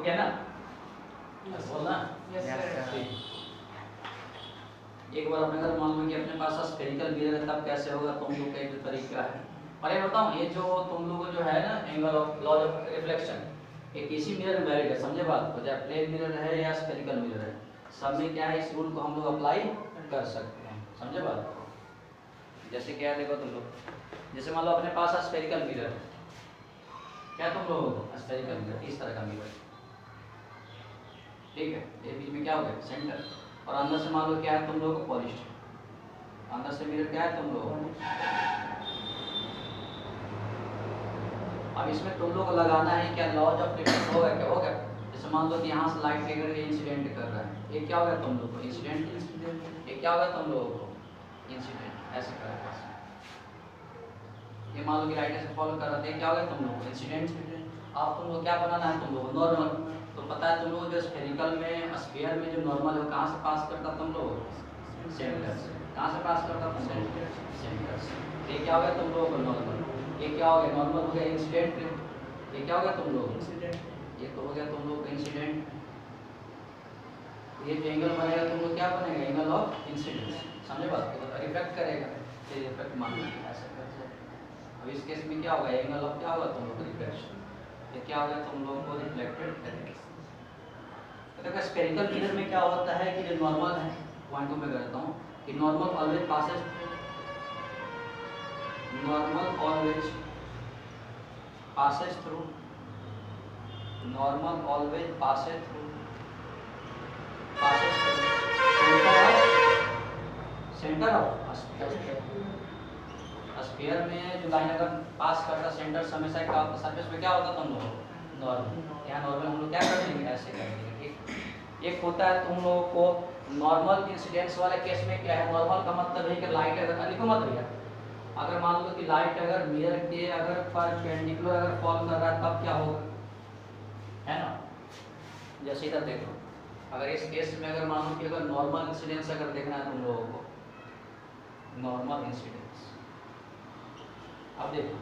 ओके ना? बोलना एक बार अपने अगर मान लो कि अपने पास स्फेरिकल मिरर है तब कैसे होगा, तुम लोग का एक तरीका है। और ये बताऊं, ये जो तुम लोग जो है ना angle of laws of reflection, ये किसी मिरर में वैलिड है, समझे बात को, चाहे प्लेन मिरर है या स्फेरिकल मिरर है, सब में क्या है, इस रूल को हम लोग अप्लाई कर सकते हैं, समझे बात को। जैसे क्या है, देखो तुम लोग, जैसे मान लो अपने पास स्फेरिकल मिरर है, क्या तुम लोग स्फेरिकल मिरर इस तरह का मिरर, ठीक है, ये बीच में क्या हो गया सेंटर, और अंदर से मान लो क्या है तुम लोगों को पॉलिश्ड, अंदर से मिरर क्या है तुम लोगों को। अब इसमें तुम लोग को लगाना है क्या, लॉज ऑफ रिफ्लेक्शन होगा क्या, होगा। जैसे मान लो कि यहाँ से लाइट लेकर के इंसिडेंट कर रहा है, ये क्या होगा तुम लोग को इंसिडेंट, ये क्या होगा तुम लोगों को इंसिडेंट, ऐसे कर रहा है। ये मान लो कि लाइट ऐसे फॉलो कर रहा था, ये क्या होगा तुम लोग को इंसिडेंट। आप तुम लोग क्या बनाना है तुम लोग को नॉर्मल, तो पता है तुम लोग जो स्फेरिकल में स्फीयर में जो नॉर्मल है वो कहाँ से पास करता तुम लोग सेंटर से, कहाँ से पास करता तुम सेंटर से। ये क्या हो गया तुम लोगों को नॉर्मल, ये क्या हो गया नॉर्मल हो गया इंसिडेंट, ये क्या हो गया तुम लोग इंसिडेंट, ये तो हो गया तुम लोग इंसिडेंट। ये जो एंगल बनेगा तुम लोग क्या बनेगा, एंगल ऑफ इंसिडेंस, समझे बात को, रिफ्लेक्ट करेगा, ये रिफ्लेक्ट मान लो ऐसे करते। अब इस केस में क्या होगा, एंगल ऑफ क्या होगा तुम लोग रिफ्लेक्शन, ये क्या हो गया तुम लोगों को रिफ्लेक्टेड एरेज। तो देखो स्फेरिकल मिरर में क्या होता है कि जो नॉर्मल है, पॉइंट को मैं करता हूँ कि normal always passes, normal always passes through, normal always passes through center of sphere में जो लाइन अगर पास करता सेंटर से हमेशा क्या होता, सरफेस पे क्या होता तुम लोग नॉर्मल, यहाँ नॉर्मल हम लोग क्या कर देंगे ऐसे कर देंगे, ठीक। एक होता है तुम लोगों को नॉर्मल इंसिडेंस वाले केस में क्या है, नॉर्मल का मतलब है कि लाइट अगर लिखो मत भैया, अगर मान लो कि लाइट अगर मिरर के अगर परपेंडिकुलर अगर फॉल कर रहा है तब क्या होगा, है ना। जैसे इधर देखो, अगर इस केस में अगर मान लो कि अगर नॉर्मल इंसिडेंस अगर देखना है तुम लोगों को, नॉर्मल इंसिडेंस, अब देखो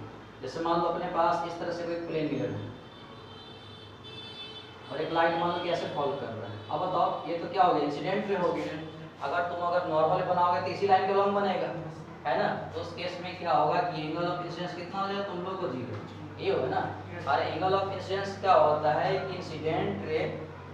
जैसे मान लो अपने पास इस तरह से कोई प्लेन मिरर है और एक लाइट मान लो कि ऐसे फॉल कर रहा है, अब बताओ ये तो क्या हो गया इंसिडेंट रे हो गया। अगर तुम अगर नॉर्मल बनाओगे तो इसी लाइन के लॉन्ग बनेगा, है ना। तो उस केस में क्या होगा कि एंगल ऑफ इंसिडेंस कितना हो जाएगा तुम लोग को 0, ये होगा ना। और एंगल ऑफ इंसिडेंस क्या होता है कि इंसिडेंट रे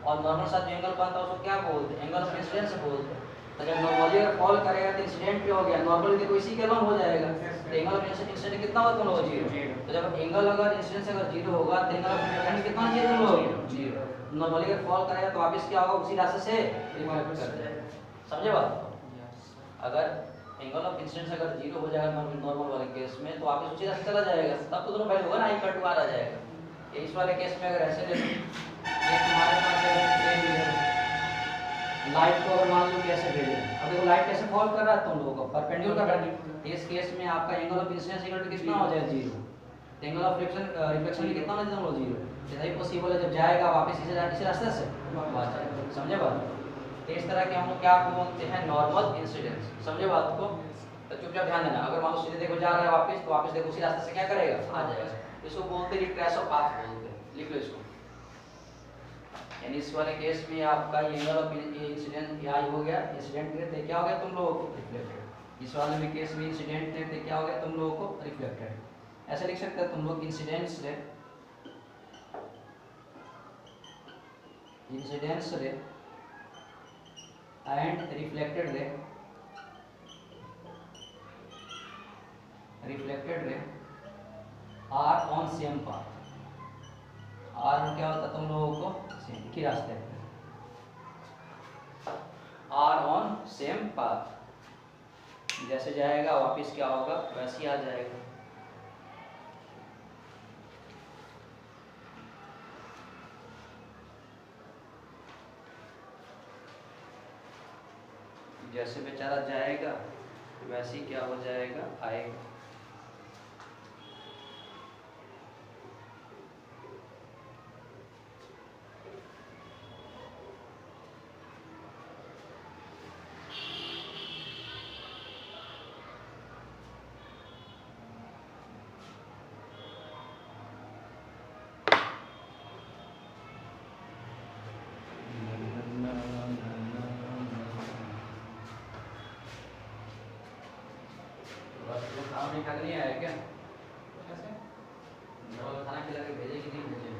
और नॉर्मल साथ जो एंगल बनता है उसको क्या बोलते हैं, एंगल ऑफ इंसिडेंस बोलते हैं। तो जब नॉर्मली अगर फॉल करेगा तो इंसिडेंट पे हो गया, नॉर्मली देखो इसी के लॉन्ग हो जाएगा, तो एंगल ऑफ इंसिडेंस कितना होगा तुम लोग 0। तो जब एंगल अगर इंसिडेंस अगर 0 होगा तो एंगल ऑफ रिफ्लेक्शन कितना चाहिए तुम लोग 0। नॉर्मली अगर फॉल करेगा तो वापस क्या होगा उसी रास्ते से रिफ्लेक्ट कर जाएगा, समझे बात। अगर एंगल ऑफ इंसिडेंस अगर 0 हो जाएगा नॉर्मल वाले केस में तो वापस उसी रास्ते चला जाएगा, तब तो दोनों वैल्यू होगा ना, इक्वल टू आ जाएगा। इस वाले केस में अगर ऐसे ले लो, ये तुम्हारे पास अगर लाइट को अगर मान लो कैसे भेजे, अब देखो लाइट कैसे फॉल कर रहा है तुम लोगों को परपेंडिकुलर कर रहा है, इस केस में आपका angle of incidence equal to कितना हो जाएगा 0, एंगल ऑफ रिफ्लेक्शन भी कितना हो जाएगा तुम लोग 0। जैसा ही पॉसिबल है जब जाएगा वापस इसी रास्ते से वापस जाएगा, समझे बात। तो इस तरह के हम लोग क्या बोलते हैं नॉर्मल इंसिडेंस, समझे बात को। तो चुपचाप ध्यान देना, अगर मान लो सीधे देखो जा रहा है वापस तो वापस देखो उसी रास्ते से क्या करेगा आ जाएगा, इसको बोलते हैं रिट्रेस ऑफ पाथ बोलते हैं, लिख लो इसको। यानी इस वाले केस में आपका एंगल ऑफ इंसिडेंट या हो गया इंसिडेंट रे, क्या हो गया तुम लोगों को रिफ्लेक्टेड। इस वाले में केस में इंसिडेंट रे क्या हो गया तुम लोगों को रिफ्लेक्टेड। ऐसे लिख सकते हैं तुम लोग incidence ray, incidence ray and reflected ray, reflected ray are on same path. Are में क्या होता है तुम लोगों को सेम ही रास्ते पे, आर ऑन सेम पाथ, जैसे जाएगा वापस क्या होगा वैसे ही आ जाएगा। जैसे बेचारा जाएगा वैसे ही क्या हो जाएगा आएगा। बस लोग खाना नहीं खा के नहीं आए क्या? कैसे? लोग खाना खिला के भेजे कि नहीं भेजे?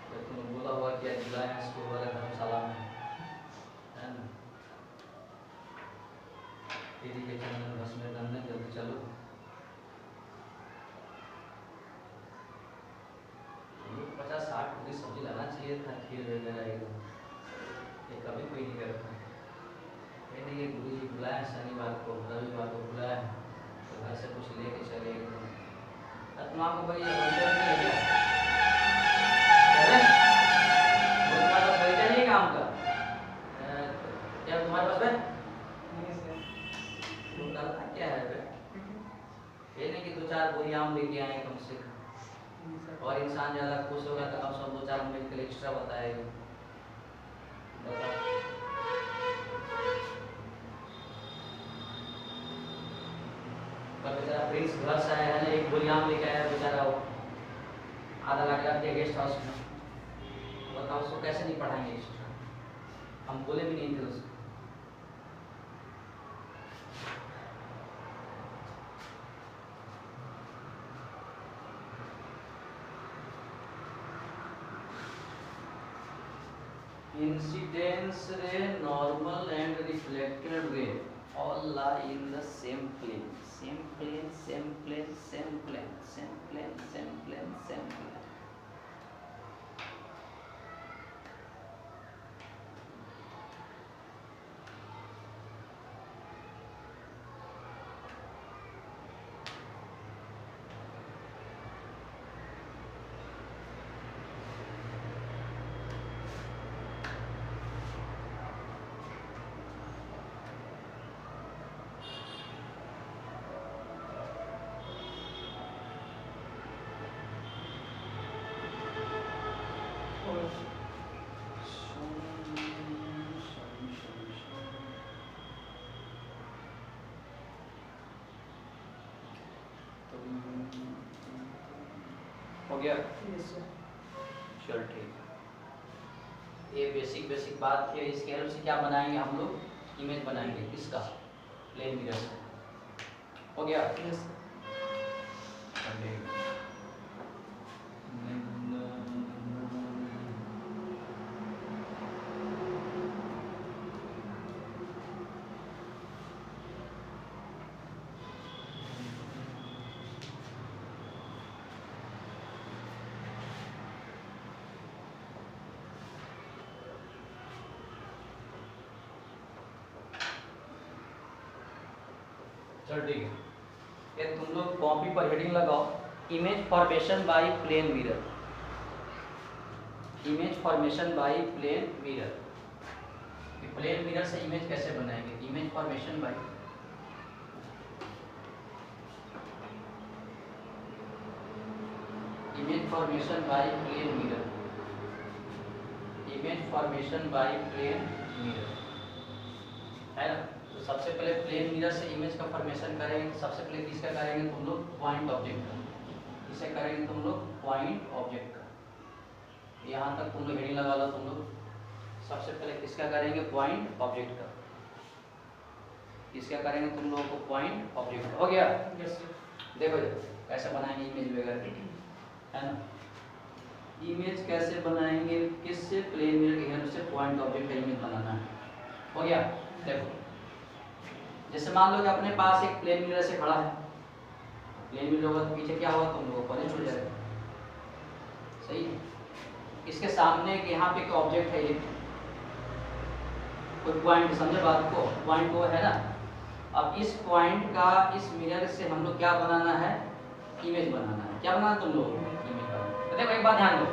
तो तुम बोला हुआ कि आज बुलाए हैं स्कूल वाले धर्मशाला में, है ना? दीदी के चंदन बस में दंडन जल्दी चलो। 50-60 पूरी सब्जी लाना चाहिए था, खीर वगैरह एकदम। ये कभी कोई नहीं करता। मैंने ये गुरु जी बुलाया शनिवार को, रविवार को बुलाया, तो घर से कुछ लेके चले एकदम। तुम आपको भाई ये परिचय नहीं है क्या? तुम्हारे पास परिचय नहीं है काम का? क्या तुम्हारे पास है? तुम करना क्या है बे? ये नहीं कि 2-4 बोरी आम लेके आए कम से कम, और इंसान ज़्यादा खुश होगा तो कम से कम 2-4 मिनट के लिए एक्स्ट्रा बताएगा। बताओ। पर बेचारा प्रिंस घर से आया है ना, एक बोरी आम लेके आया बेचारा, वो आधा लाख रख दिया गेस्ट हाउस में। बताओ उसको कैसे नहीं पढ़ाएंगे एक्स्ट्रा? हम बोले भी नहीं थे उसको। Incidence ray, normal and reflected ray all lie in the same plane. Same plane, same plane, same plane, same plane, same plane, same plane. हो गया? चल ठीक है। ये बेसिक बात है। इसके हेल्प से क्या बनाएंगे हम लोग? इमेज बनाएंगे। किसका? प्लेन मिरर से। हो गया? चल ठीक है। ये तुम लोग कॉपी पर हेडिंग लगाओ, image formation by plane mirror. Image formation by plane mirror. Plane mirror से इमेज कैसे बनाएंगे? Image formation by plane mirror. Image formation by plane mirror, है ना? तो सबसे पहले प्लेन मिरर से इमेज का फॉर्मेशन करेंगे। सबसे पहले किसका करेंगे तुम लोग? पॉइंट ऑब्जेक्ट का। किसे करेंगे तुम लोग? पॉइंट ऑब्जेक्ट का। यहाँ तक तुम लोग हेडिंग लगा लो तुम लोग। सबसे पहले किसका करेंगे? पॉइंट ऑब्जेक्ट का। किसका करेंगे तुम लोगों को? Point object. हो गया? देखो कैसे बनाएंगे इमेज वगैरह, है ना? इमेज कैसे बनाएंगे? किससे? प्लेन मिरर की हेल्प से पॉइंट ऑब्जेक्ट का इमेज बनाना है। हो गया? देखो जैसे मान लो कि अपने पास एक प्लेन मिरर से खड़ा है। प्लेन मिरर होगा तो पीछे क्या होगा? तुम लोगों को कॉलेज हो जाएगा। सही है? इसके सामने एक यहाँ पे एक ऑब्जेक्ट है, ये कोई पॉइंट, समझे बात को? पॉइंट वो है ना। अब इस पॉइंट का इस मिरर से हम लोग क्या बनाना है? इमेज बनाना है। क्या बनाना तुम लोग? इमेज बनाना। तो देखो एक बात ध्यान दो,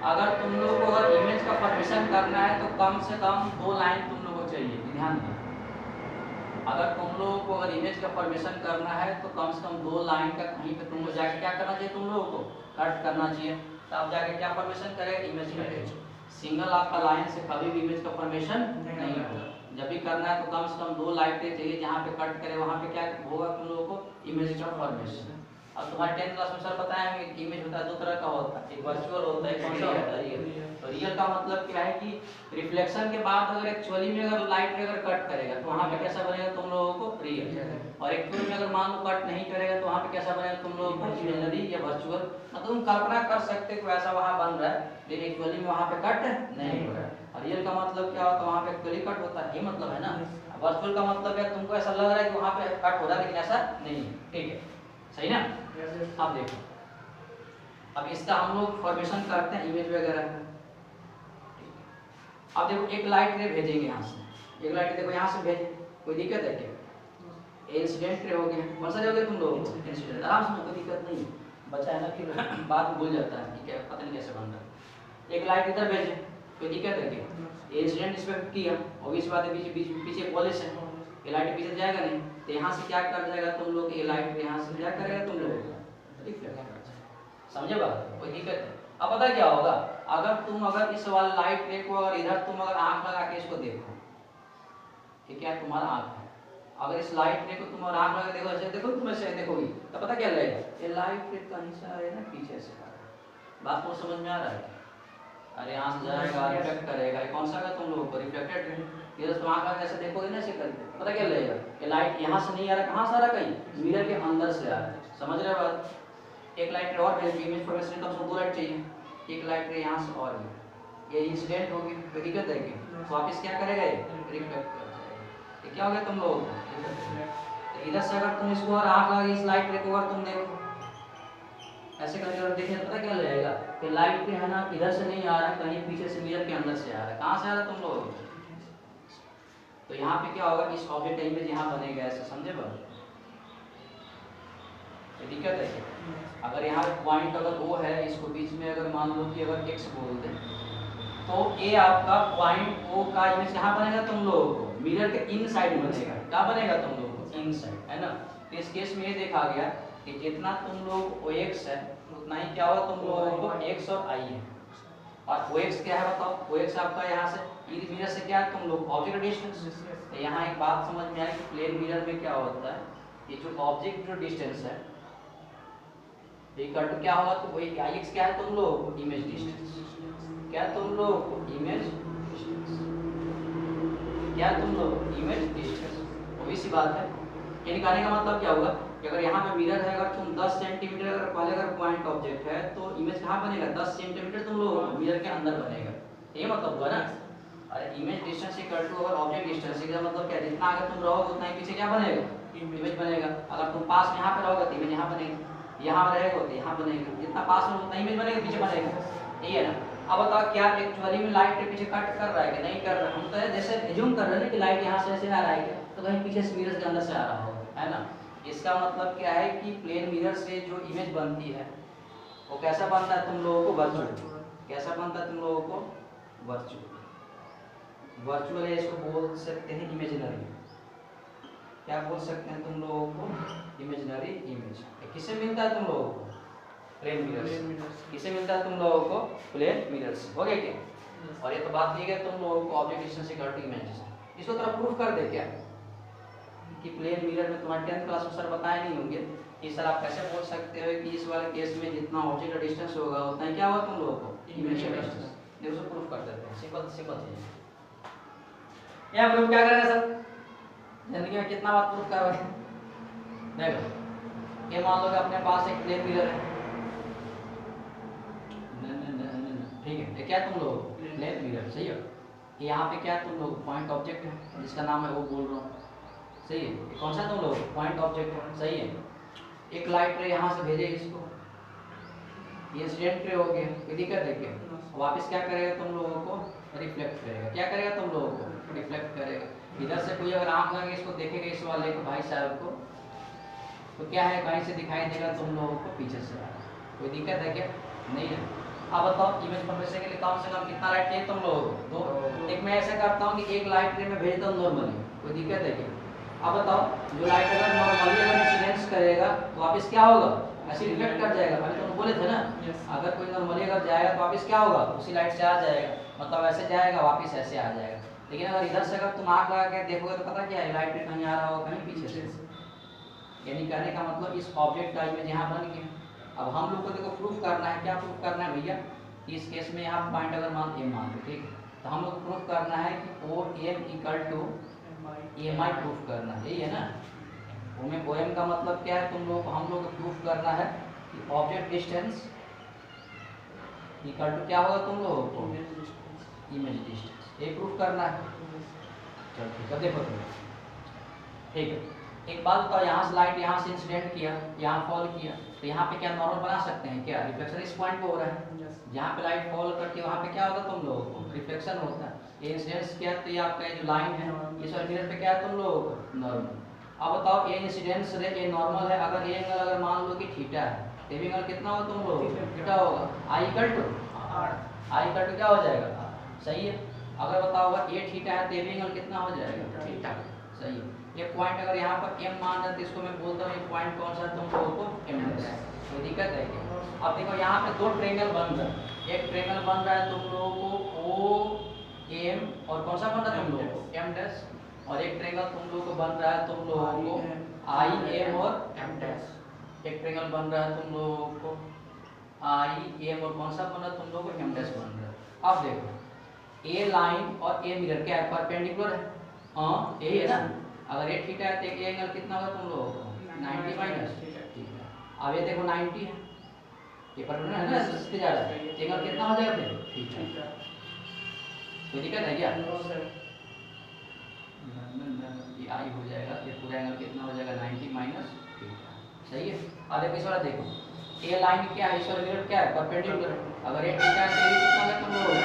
अगर तुम लोग को अगर इमेज का फॉर्मेशन करना है तो कम से कम 2 लाइन तुम लोग को चाहिए। ध्यान दो, अगर तुम लोगों को अगर इमेज का फॉर्मेशन करना है तो कम से कम 2 लाइन का कहीं पे तुमको जाके क्या करना चाहिए? तुम लोगों को कट करना चाहिए। तो आप जाके क्या फॉर्मेशन करेगा? इमेज करेगा। सिंगल आपका लाइन से कभी भी इमेज का फॉर्मेशन नहीं होगा। जब भी करना है तो कम से कम 2 लाइटें चाहिए, जहाँ पे कट करे वहाँ पे क्या होगा? तुम लोगों को इमेज का फॉर्मेशन। अब तुम्हारे 10th क्लास में सर बताया हमें इमेज होता है दो तरह का होता है, एक वर्चुअल होता है, कौन सा होता है रियल। तो रियल का मतलब क्या है कि रिफ्लेक्शन के बाद अगर एक्चुअली में अगर लाइट अगर कट करेगा तो वहां पे कैसा बनेगा तुम लोगों को रियल, और एक्चुअली में अगर मान लो कट नहीं करेगा तो वहां पे कैसा बनेगा तुम लोगों को इमेजिनरी या वर्चुअल। मतलब तुम कल्पना कर सकते हो वैसा वहां बन रहा है लेकिन एक्चुअली में वहां पे कट नहीं हो रहा है। और रियल का मतलब क्या होता है वहां पे एक्चुअली कट होता है, ये मतलब है ना। वर्चुअल का मतलब है तुमको ऐसा लग रहा है कि वहां पे कट हो रहा है लेकिन ऐसा नहीं है, ठीक है, सही ना। अब देखो, अब इसका हम लोग फॉर्मेशन करते हैं इमेज वगैरह का। अब देखो एक लाइट रे भेजेंगे यहाँ से, एक लाइट देखो यहाँ से भेजे, कोई दिक्कत है क्या? इंसिडेंट रे हो गया, कौन सा हो गया तुम लोगों को इंसिडेंट, आराम से, कोई दिक्कत नहीं। बच्चा है ना फिर बात भूल जाता है कि क्या पता नहीं कैसे बन रहा है। एक लाइट इधर भेजे, कोई दिक्कत है क्या? ये इंसिडेंट इस पर किया और इस बात है पीछे कॉलेज है, ये लाइट पीछे जाएगा नहीं तो यहाँ से क्या कर जाएगा तुम लोग, ये लाइट यहाँ से क्या करेगा तुम लोग, समझे बात, कोई दिक्कत है। अब पता क्या होगा, अगर इस वाले लाइट रे को अगर इधर तुम अगर आंख लगा के इसको देखो, ठीक है, तुम्हारा आंख है, अगर इस लाइट रे को तुम और आंख लगा देखो, ऐसे देखो, तुम ऐसे देखोगी तो पता क्या लगेगा, ये लाइट रे कहीं से आ रहा है ना पीछे से आ रहा है। बात तो समझ में आ रहा है? अरे यहाँ से जाएगा रिफ्लेक्ट करेगा, ये कौन सा का तुम लोगों को रिफ्लेक्टेड रे, ये तुम आंख लगा ऐसे देखोगे ना ऐसे करके, पता क्या लगेगा, ये लाइट यहाँ से नहीं आ रहा, कहाँ से आ रहा, कहीं मिरर के अंदर से आ रहा है, समझ रहे हो बात। एक लाइट रे और भेज, इमेज फॉर्मेशन कम से कम 2 लाइट चाहिए, एक लाइट रे यहाँ से और भी, ये इंसिडेंट होगी, कोई दिक्कत है कि तो वापस क्या करेगा, ये रिफ्लेक्ट कर जाएगा। ये क्या हो गया तुम लोगों को, इधर से अगर तुम इसको और आंख लगा इस लाइट रे को अगर तुम देखो ऐसे करके अगर देखें तो पता क्या लगेगा कि लाइट रे है ना इधर से नहीं आ रहा है, कहीं पीछे से मिरर के अंदर से आ रहा है, कहाँ से आ रहा है तुम लोग। तो यहाँ पे क्या होगा, इस ऑब्जेक्ट का इमेज यहाँ बनेगा ऐसे, समझे बात, दिक्कत है क्या? अगर यहाँ पॉइंट अगर वो है, इसको बीच में अगर मान लो कि अगर x बोल दें तो ये आपका पॉइंट O का इमेज कहाँ बनेगा तुम लोगों को, मिरर के इनसाइड बनेगा, क्या बनेगा तुम लोगों को, इनसाइड, है ना। तो इस केस में ये देखा गया कि जितना तुम लोग OX है उतना ही क्या होगा तुम लोगों को x और I है, और OX क्या है बताओ, OX आपका यहाँ से मिरर से क्या है तुम लोग ऑब्जेक्ट डिस्टेंस। तो यहाँ एक बात समझ में आई कि प्लेन मिरर में क्या होता है, ये जो ऑब्जेक्ट जो डिस्टेंस है इक्वल टू क्या होगा, तो वही Ix क्या है तुम लोगों को इमेज डिस्टेंस, क्या तुम लोगों को इमेज डिस्टेंस, क्या तुम लोग इमेज डिस्टेंस, वही सी बात है। ये निकालने का मतलब क्या होगा कि अगर यहाँ पे मिरर है, अगर तुम 10 सेंटीमीटर अगर पहले अगर पॉइंट ऑब्जेक्ट है तो इमेज कहाँ बनेगा, 10 सेंटीमीटर तुम लोग मिरर के अंदर बनेगा, ये मतलब हुआ ना। अरे इमेज डिस्टेंस इक्वल टू अगर ऑब्जेक्ट डिस्टेंस, इसका मतलब क्या, जितना आगे तुम रहोगे उतना ही पीछे क्या बनेगा, इमेज बनेगा। अगर तुम पास में यहाँ पे रहोगे तो इमेज यहाँ बनेगी, यहाँ रहेगा तो यहाँ बनेगा, जितना पास में उतना इमेज बनेगा, पीछे बनेगा, यही है ना। अब बताओ क्या एक्चुअली में लाइट के पीछे कट कर रहा है कि नहीं कर रहा है, हम तो जैसे एज्यूम कर रहे हैं कि लाइट यहाँ से ऐसे आ रहा है तो कहीं पीछे से मिरर के अंदर से आ रहा होगा, है ना। इसका मतलब क्या है कि प्लेन मिरर से जो इमेज बनती है वो कैसा बनता है तुम लोगों को, वर्चुअल, कैसा बनता है तुम लोगों को, वर्चुअल, वर्चुअल है, इसको बोल सकते हैं इमेजिनरी, क्या बोल सकते हैं तुम लोगों को, इमेजिनरी इमेज। किससे मिलता है तुम लोगों को, प्लेन मिरर से। किससे मिलता है तुम लोगों को, प्लेन मिरर से, हो गया क्या। और ये तो बात दी गई तुम लोगों को object distance equal to image, इसको थोड़ा प्रूफ कर दे क्या कि प्लेन मिरर में तुम्हारे 10th क्लास में सर बताए नहीं होंगे कि सर आप कैसे बोल सकते हो कि इस वाले केस में जितना ऑब्जेक्ट का डिस्टेंस होगा उतना ही क्या होगा तुम लोगों को, इमेज का डिस्टेंस। देखो उसको प्रूफ कर देते हैं, सिंपल सिंपल चीज। यहाँ प्रूफ क्या करेगा सर, जिंदगी में कितना बात प्रूफ करोगे। देखो ये मान लो कि अपने पास एक प्लेन मिरर है, ठीक है, ये क्या तुम लोग प्लेन मिरर, सही है। यहाँ पे क्या तुम लोग पॉइंट ऑब्जेक्ट है जिसका नाम है वो बोल रहा हूँ, सही है। ये कौन सा तुम लोग पॉइंट ऑब्जेक्ट है, सही है। एक लाइट रे यहाँ से भेजे इसको, ये इंसिडेंट रे हो गया, कोई दिक्कत है क्या, वापस क्या करेगा तुम लोगों को, रिफ्लेक्ट करेगा, क्या करेगा तुम लोगों को, रिफ्लेक्ट करेगा। इधर से कोई अगर आंख लगे इसको देखेगा इस वाले को भाई साहब को, तो क्या है कहीं से दिखाई देगा तुम लोगों को पीछे से आ रहा है, कोई दिक्कत है क्या, नहीं है। अब बताओ इमेज फॉर्मेशन के लिए कम से कम कितना लाइट चाहिए तुम लोगों को, दो। एक मैं ऐसे करता हूँ कि एक लाइट रे में भेजता हूँ नॉर्मली, कोई दिक्कत है क्या। अब बताओ जो लाइट अगर नॉर्मली अगर इंसिडेंस करेगा तो वापस क्या होगा, ऐसे रिफ्लेक्ट कर जाएगा, अभी तुम बोले थे ना। अगर कोई नॉर्मली अगर जाएगा तो वापस क्या होगा, उसी लाइट से आ जाएगा, मतलब ऐसे जाएगा वापस ऐसे आ जाएगा। लेकिन अगर इधर से अगर तुम आंख लगा के देखोगे तो पता क्या है, लाइट कहीं आ रहा होगा कहीं पीछे से, यानी कहने का मतलब इस ऑब्जेक्ट का इमेज यहाँ बन गया। अब हम लोग को देखो प्रूफ करना है, क्या प्रूफ करना है भैया, इस केस में आप पॉइंट अगर मान एम मान लो, ठीक, तो हम लोग प्रूफ करना है कि O M equal to M I proof करना है, यही है ना। ओ एम का मतलब क्या है, तुम लोग हम लोग को प्रूफ करना है कि ऑब्जेक्ट डिस्टेंस इक्वल टू क्या होगा तुम लोगों को, इमेज डिस्टेंस, ये प्रूफ करना है। चलो ठीक है, देखो तुम, ठीक है, एक बात बताओ, यहाँ से लाइट यहाँ से इंसिडेंट किया, यहाँ फॉल किया, तो यहाँ पे क्या नॉर्मल बना सकते हैं क्या, रिफ्लेक्शन इस पॉइंट पे हो रहा है, जहाँ पे लाइट फॉल करती है वहाँ पे क्या होता है तुम लोगों को, रिफ्लेक्शन होता है। ये इंसिडेंस क्या, तो ये आपका जो लाइन है इस वाले मिरर पे क्या है तुम लोगों को, नॉर्मल। अब बताओ ये इंसिडेंस रे, ये नॉर्मल है, अगर ये एंगल अगर मान लो कि थीटा है, तो ये एंगल कितना होगा तुम लोगों को, थीटा होगा, आई इक्वल टू क्या हो जाएगा, सही है। अगर बताओ अगर ये थीटा है तो ये एंगल कितना हो जाएगा, थीटा, सही है। ये पॉइंट अगर यहाँ पर m मान जाए तो इसको मैं बोलता हूँ ये पॉइंट कौन सा है तुम लोगों को, m है, कोई दिक्कत है क्या। अब देखो यहाँ पे दो ट्रायंगल बन रहा है, एक ट्रायंगल बन रहा है तुम लोगों को o m और कौन सा बन रहा है तुम लोगों को m डैश, और एक ट्रायंगल तुम लोगों को बन रहा है तुम लोगों को i m और m डैश, एक ट्रायंगल बन रहा है तुम लोगों को i m और कौन सा बन रहा है तुम लोगों को m डैश बन रहा है। अब देखो a लाइन और a मिरर क्या है, परपेंडिकुलर है, हाँ यही है ना। अगर ये थीटा है तो ये एंगल कितना होगा तुम लोगों को, 90 माइनस, ठीक है। अब ये देखो 90 है, ये परपेंडिकुलर है ना, इससे जा रहा है, एंगल कितना हो जाएगा फिर, ठीक है, कोई दिक्कत है क्या, ये आई हो जाएगा, ये पूरा एंगल कितना हो जाएगा 90 माइनस, ठीक है, सही है। अब देखो इस वाला देखो, ए लाइन क्या है, इस वाला मिरर क्या है, परपेंडिकुलर, अगर ये थीटा है तो ये कितना होगा तुम लोगों को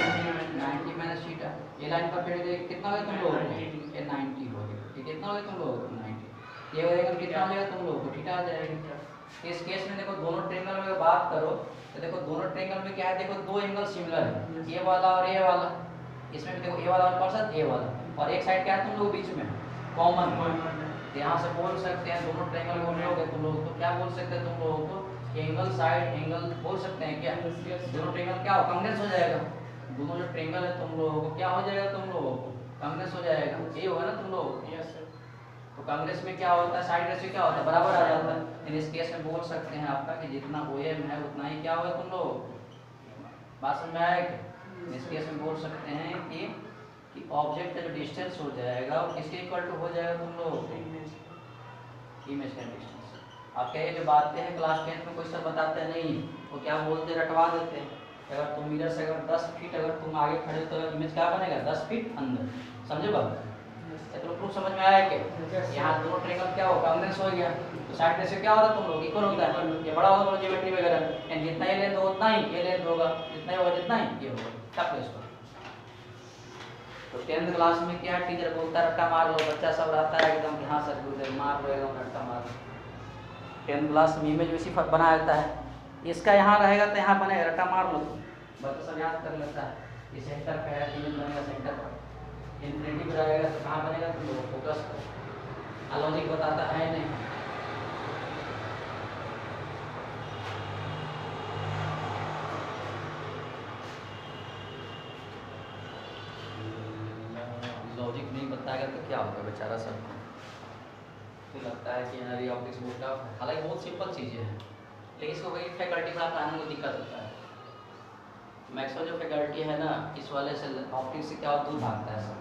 90 माइनस थीटा, ये लाइन परपेंडिकुलर कितना होगा तुम लोगों को, ये 90 हो गया, ये कितना होगा तुम लोगों को 90, ये एंगल कितना हो जाएगा तुम लोगों को, थीटा आ जाएगा। इस केस में देखो दोनों ट्रायंगल में बात करो तो देखो दोनों ट्रायंगल में क्या है, देखो दो एंगल सिमिलर है, ये वाला और ये वाला, इसमें भी देखो ए वाला और कौन सा, ए वाला, और एक साइड क्या है तुम लोग बीच में कॉमन, तो यहाँ से बोल सकते हैं दोनों ट्रायंगल को लोगे तुम लोग तो क्या बोल सकते हैं तुम लोगों को, एंगल साइड एंगल बोल सकते हैं क्या, दोनों ट्रायंगल क्या हो, कांग्रेस हो जाएगा, दोनों जो ट्रायंगल है तुम लोगों को क्या हो जाएगा, तुम लोगों को कांग्रेस हो जाएगा, ये होगा ना तुम लोग, यस सर। तो कांग्रेस में क्या होता है, साइड रेशियो क्या होता है, बराबर आ जाता है। इस केस में बोल सकते हैं आपका कि जितना OM है उतना ही क्या होगा तुम लोग, बात समझ में आएगा। इस केस में बोल सकते हैं कि ऑब्जेक्ट का जो डिस्टेंस हो जाएगा वो किसके इक्वल टू हो जाएगा तुम लोग, इमेज का डिस्टेंस। आप कहे जो बातें हैं क्लास 10 में कोई सर बताते नहीं, वो क्या बोलते रटवा देते हैं, अगर तुम मिरर से अगर 10 फीट अगर तुम आगे खड़े हो तो इमेज क्या बनेगा 10 फीट अंदर, समझे बाबू, तो प्रूफ समझ में आया कि यहाँ दोनों ट्रायंगल क्या हो, कांग्रेस हो गया, तो साइड रेशियो क्या होता है तुम लोग, इक्वल होता है, ये बड़ा होगा तो ज्योमेट्री वगैरह, यानी जितना ये लेंथ होगा उतना ही ये लेंथ होगा, जितना ही होगा जितना ही ये होगा, क्या प्लेस होगा। तो 10th क्लास में क्या टीचर बोलता है रट्टा मार लो, बच्चा सब रहता है एकदम यहाँ सर गुरुदेव मार लो एकदम रट्टा मार लो, 10th क्लास में इमेज वैसी बना रहता है, इसका यहाँ रहेगा तो यहाँ बनेगा, रट्टा मार लो बच्चा सब याद कर लेता है, ये सेंटर पे है, इमेज बनेगा सेंटर पर, इन्फिनिटी रहेगा तो कहाँ बनेगा तुम लोग फोकस पर, लॉजिक बताता है नहीं। लॉजिक नहीं बताएगा तो क्या होगा बेचारा सब, तो लगता है कि यार ये ऑप्टिक्स बोर्ड का, हालांकि बहुत सिंपल चीज़ें हैं लेकिन इसको वही फैकल्टी में पढ़ाने को दिक्कत होता है। मैक्सिमम जो फैकल्टी है ना इस वाले से ऑप्टिक्स से क्या दूर भागता है सब,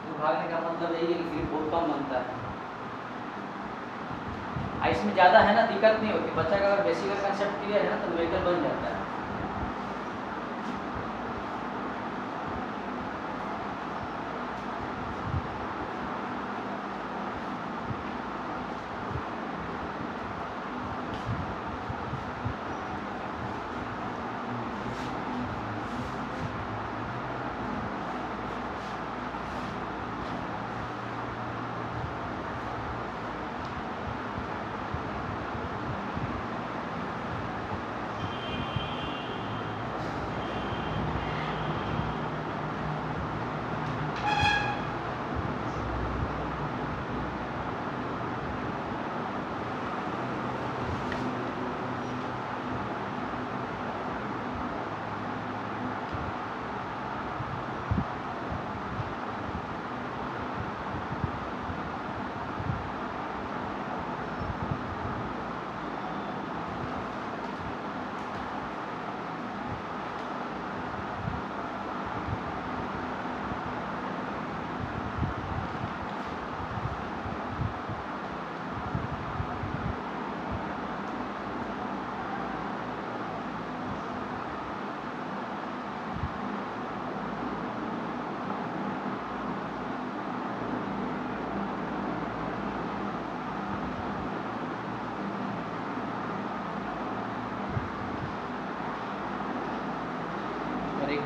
दूर भागने का मतलब यही है कि बहुत कम बनता है, इसमें ज़्यादा है ना दिक्कत नहीं होती, बच्चा का अगर बेसिक कंसेप्ट क्लियर है ना तो व्हीकल बन जाता है।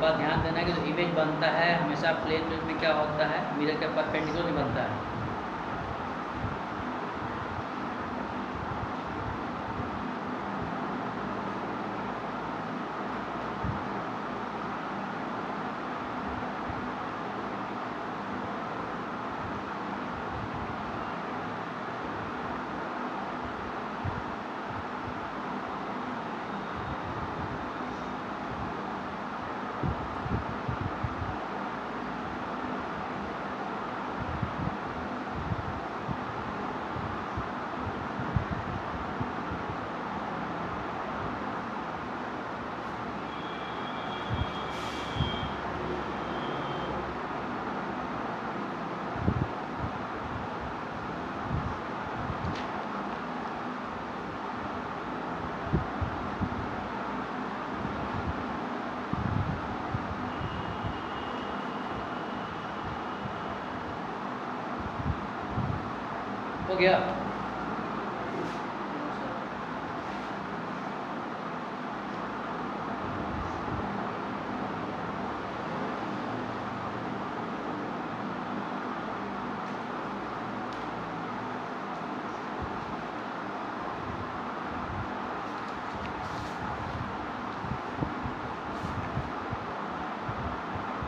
बात ध्यान देना है कि जो इमेज बनता है हमेशा प्लेन में क्या होता है, मिरर के परपेंडिकुलर ही बनता है। हो गया।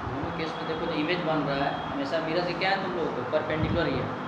दोनों केस में देखो जो इमेज बन रहा है हमेशा मिरर से क्या है, तुम लोगों को परपेंडिकुलर ही है।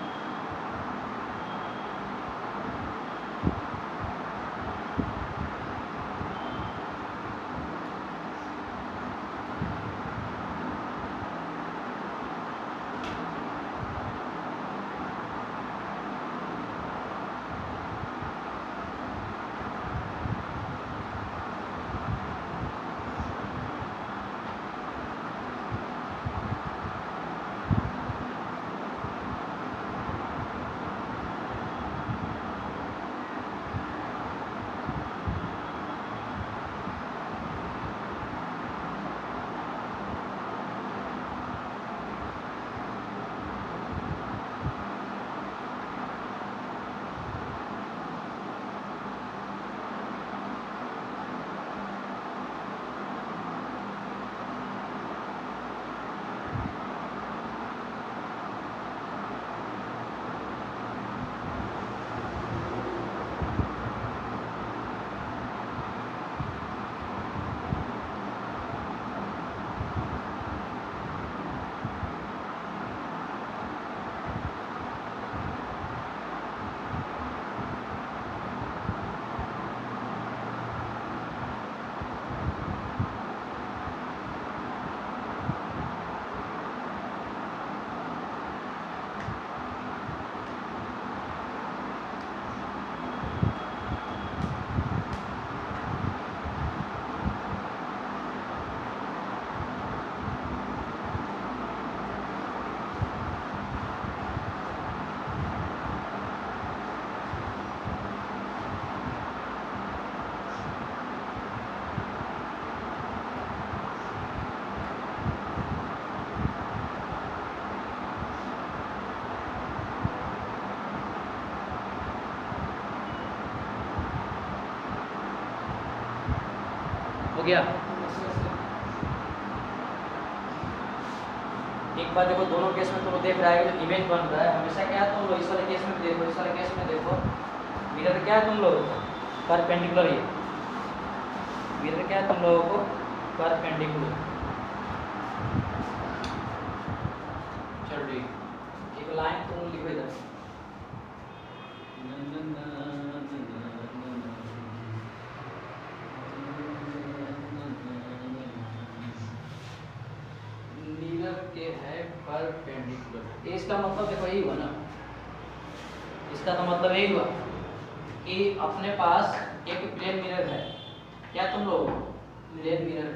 हो गया। एक बार देखो दोनों केस में तुम लोग देख रहा है कि इमेज बन रहा है हमेशा क्या है, तुम लोग इस वाले केस में देखो, इस वाले केस में देखो मिरर क्या है तुम लोग परपेंडिकुलर ही, मिरर क्या है तुम लोगों को परपेंडिकुलर। चलो ठीक, एक लाइन तुम लिखो इधर, के है परपेंडिकुलर। इसका मतलब देखो यही हुआ ना, इसका तो मतलब यही हुआ कि अपने पास एक प्लेन मिरर है, क्या तुम लोग प्लेन मिरर,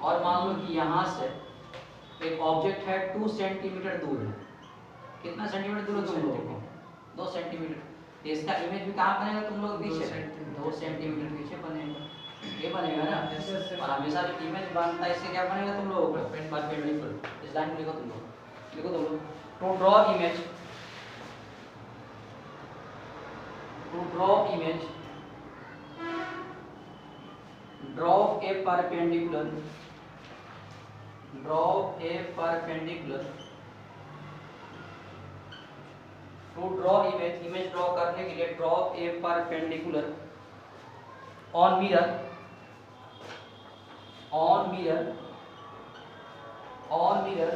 और मान लो कि यहाँ से एक ऑब्जेक्ट है 2 सेंटीमीटर दूर है, कितना सेंटीमीटर दूर है तुम लोगों को 2 सेंटीमीटर, तो इसका इमेज भी कहाँ बनेगा तुम लोग पीछे 2 सेंटीमीटर पीछे बनेगा, ये बनेगा ना। और हमेशा जो इमेज बनता है इससे क्या बनेगा तुम लोगों को परपेंडिकुलर। इस लाइन में लिखो तुम लोग, लिखो तुम लोग, to draw image, to draw image draw a perpendicular, draw a perpendicular to draw image, image draw करने के लिए draw a perpendicular on mirror, on mirror, on mirror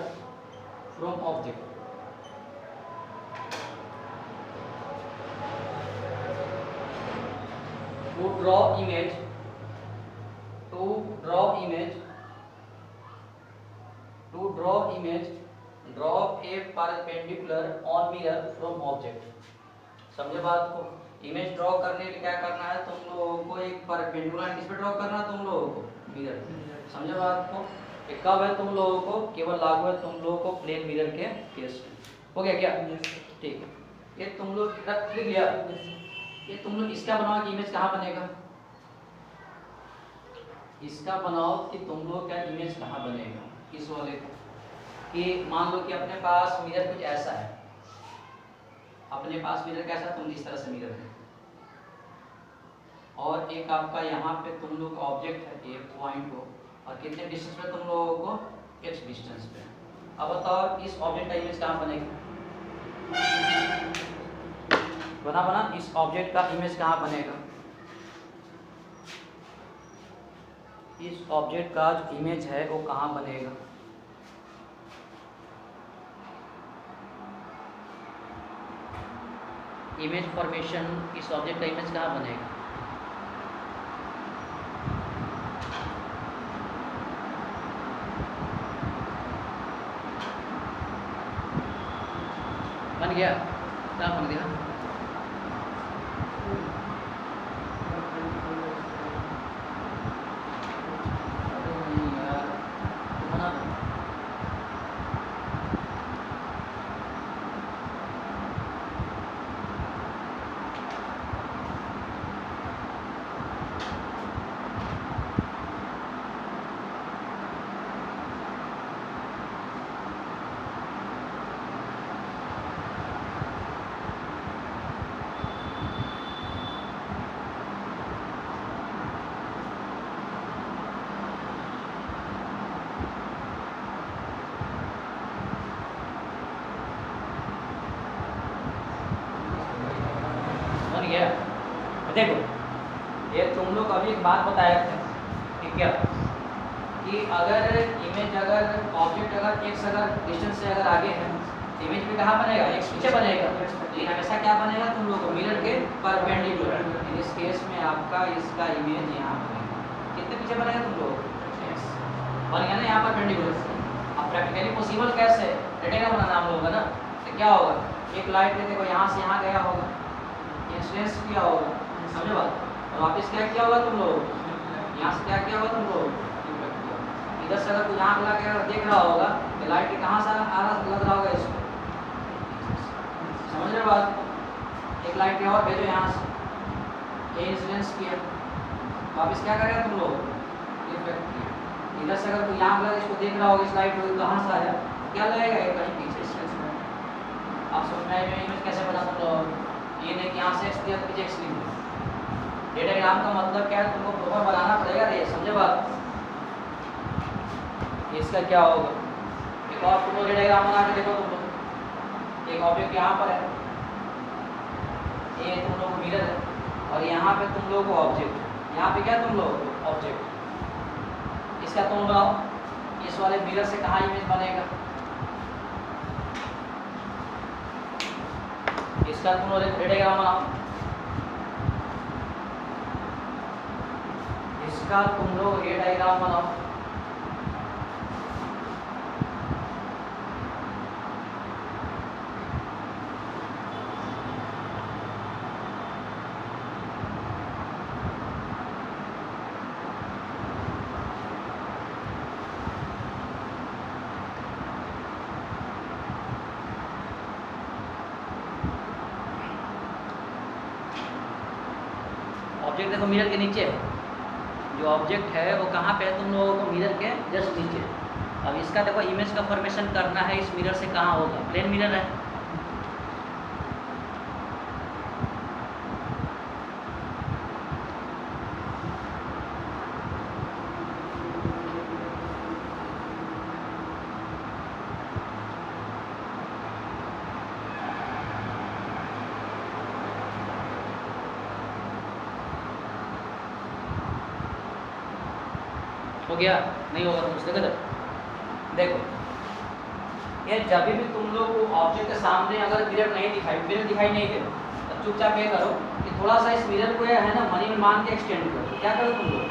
from object. To draw image, to draw image, to draw image, draw a perpendicular on mirror from object. समझे बात को? Image draw करने के लिए क्या करना है तुम लोगों को, एक परपेंडिकुलर किस पे ड्रॉ करना है तुम लोगों को, मिरर। समझे बात को? ये कब है तुम लोगों को, केवल लागू है तुम लोगों को प्लेन मिरर के केस में। हो गया क्या? ठीक है, ये तुम लोग रख लिया। ये तुम लोग इसका बनाओ कि इमेज कहाँ बनेगा, इसका बनाओ कि तुम लोग क्या इमेज कहाँ बनेगा इस वाले को। कि मान लो कि अपने पास मिरर कुछ ऐसा है, अपने पास मिरर कैसा, तुम इस तरह से मिरर है, और एक आपका यहाँ पे तुम लोग का ऑब्जेक्ट है एक पॉइंट को, और कितने डिस्टेंस पे तुम लोगों को, x डिस्टेंस पे। अब बताओ इस ऑब्जेक्ट का इमेज कहाँ बनेगा, बना इस ऑब्जेक्ट का इमेज कहाँ बनेगा, इस ऑब्जेक्ट का जो इमेज है वो कहाँ बनेगा। इमेज फॉर्मेशन, इस ऑब्जेक्ट का इमेज कहाँ बनेगा, बन गया? क्या बन गया? देखो ये तुम लोग अभी एक बात बताया थे, ठीक है, कि अगर इमेज, अगर ऑब्जेक्ट अगर x अगर डिस्टेंस से अगर आगे है, इमेज भी कहाँ बनेगा, x पीछे बनेगा, लेकिन हमेशा क्या बनेगा तुम लोग को, मिरर के परपेंडिकुलर। इस केस में आपका इसका इमेज यहाँ बनेगा, कितने पीछे बनेगा तुम लोग, बन गया ना यहाँ परपेंडिकुलर। अब प्रैक्टिकली पॉसिबल कैसे, रेटिना बनाना हम लोग ना, तो क्या होगा, एक लाइट ने देखो यहाँ से यहाँ गया होगा, इंसिडेंस किया होगा, समझे बात, और वापस क्या किया होगा तुम लोग, यहाँ से क्या किया होगा तुम लोग, इधर से अगर तू यहाँ लगा के देख रहा होगा कि लाइट कहाँ से आ रहा लग रहा होगा इसको, समझ रहे बात। एक लाइट के और भेजो यहाँ से, ये इंसिडेंस किया, वापस क्या करेगा तुम लोग, रिफ्लेक्ट किया। इधर से अगर तू यहाँ लगा इसको देख रहा होगा, इस लाइट को कहाँ से आया, क्या लगेगा, ये कहीं पीछे। आप समझ में आए इमेज कैसे बना तुम लोग, ये नहीं कि यहाँ से x दिया तो पीछे x लिख दो। डायग्राम का मतलब क्या है, तुमको प्रॉपर बनाना पड़ेगा, ये समझे बात। इसका क्या होगा, एक और तुम लोग डायग्राम बना के देखो, तुम लोग एक ऑब्जेक्ट यहाँ पर है, ये तुम लोग मिरर है, और यहाँ पे तुम लोग को ऑब्जेक्ट, यहाँ पे क्या तुम लोग ऑब्जेक्ट, इसका तुम बनाओ, इस वाले मिरर से कहाँ इमेज बनेगा, इसका तुम लोग डायग्राम बनाओ, इसका तुम लोग ये डायग्राम बनाओ। ऑब्जेक्ट देखो मिरर के नीचे है, जो ऑब्जेक्ट है वो कहाँ पे है तुम लोगों को, मिरर के जस्ट नीचे। अब इसका देखो इमेज का फॉर्मेशन करना है, इस मिरर से कहाँ होगा, प्लेन मिरर है, हो गया? नहीं होगा तो मुझसे गलत। देखो ये जब भी तुम लोग को ऑब्जेक्ट के सामने अगर मिरर नहीं दिखाई, मिरर दिखाई नहीं दे तो चुपचाप ये करो कि थोड़ा सा इस मिरर को है ना मनी में मान के एक्सटेंड करो। क्या करो तुम लोग?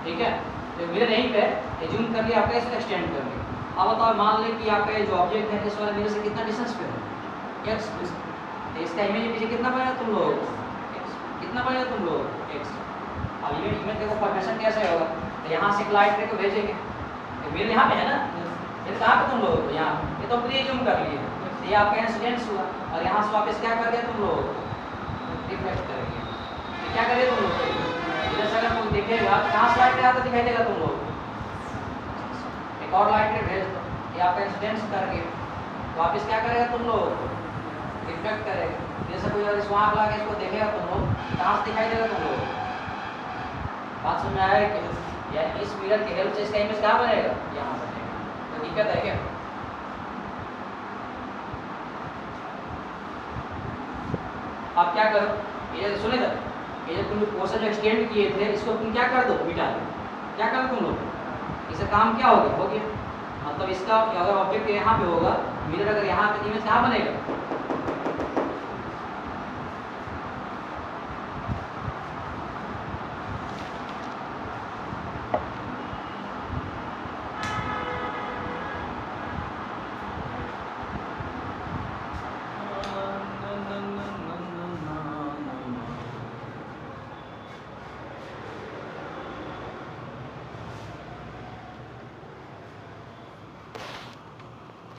ठीक है, तो मिरर यहीं पे जूम कर लिया आपका, इसको एक्सटेंड कर लिया। अब बताओ मान लें कि आपका जो ऑब्जेक्ट है इस वाले मिरर से कितना डिस्टेंस पे है? x। तो इसका इमेज पीछे कितना बनेगा तुम लोग? x। कितना बनेगा तुम लोग? x। अब इमेज देखो फॉर्मेशन कैसे होगा, तो यहाँ से एक लाइट रे को भेजेंगे, मिरर यहाँ पे है ना, ये कहाँ पे तुम लोग? यहाँ। ये तो प्री जूम कर लिए, ये आपका इंसिडेंस हुआ और यहाँ से वापस क्या कर दिया तुम लोग? रिफ्लेक्ट करेंगे। क्या करें तुम लोग? इधर से अगर कोई देखेगा कहाँ से लाइट आता दिखाई देगा तुम लोग? एक और लाइट भेज दो, ये आपका इंसिडेंस करके वापस क्या करेगा तुम लोग? रिफ्लेक्ट करेगा। जैसे कोई अगर वहाँ ला के इसको देखेगा तुम लोग, कहाँ से दिखाई देगा तुम लोग? बात समझ में आया कि यानी इस मिरर की हेल्प से इसका इमेज कहाँ बनेगा? यहाँ बनेगा। तो दिक्कत है क्या? आप क्या करो, ये सुने था, ये तुम लोग पोर्शन जो एक्सटेंड किए थे इसको तुम क्या कर दो? मिटा दो। क्या कर दो तुम लोग? इससे काम क्या होगा? हो गया। मतलब इसका अगर ऑब्जेक्ट यहाँ पे होगा, मिरर अगर यहाँ पे इमेज कहाँ बनेगा?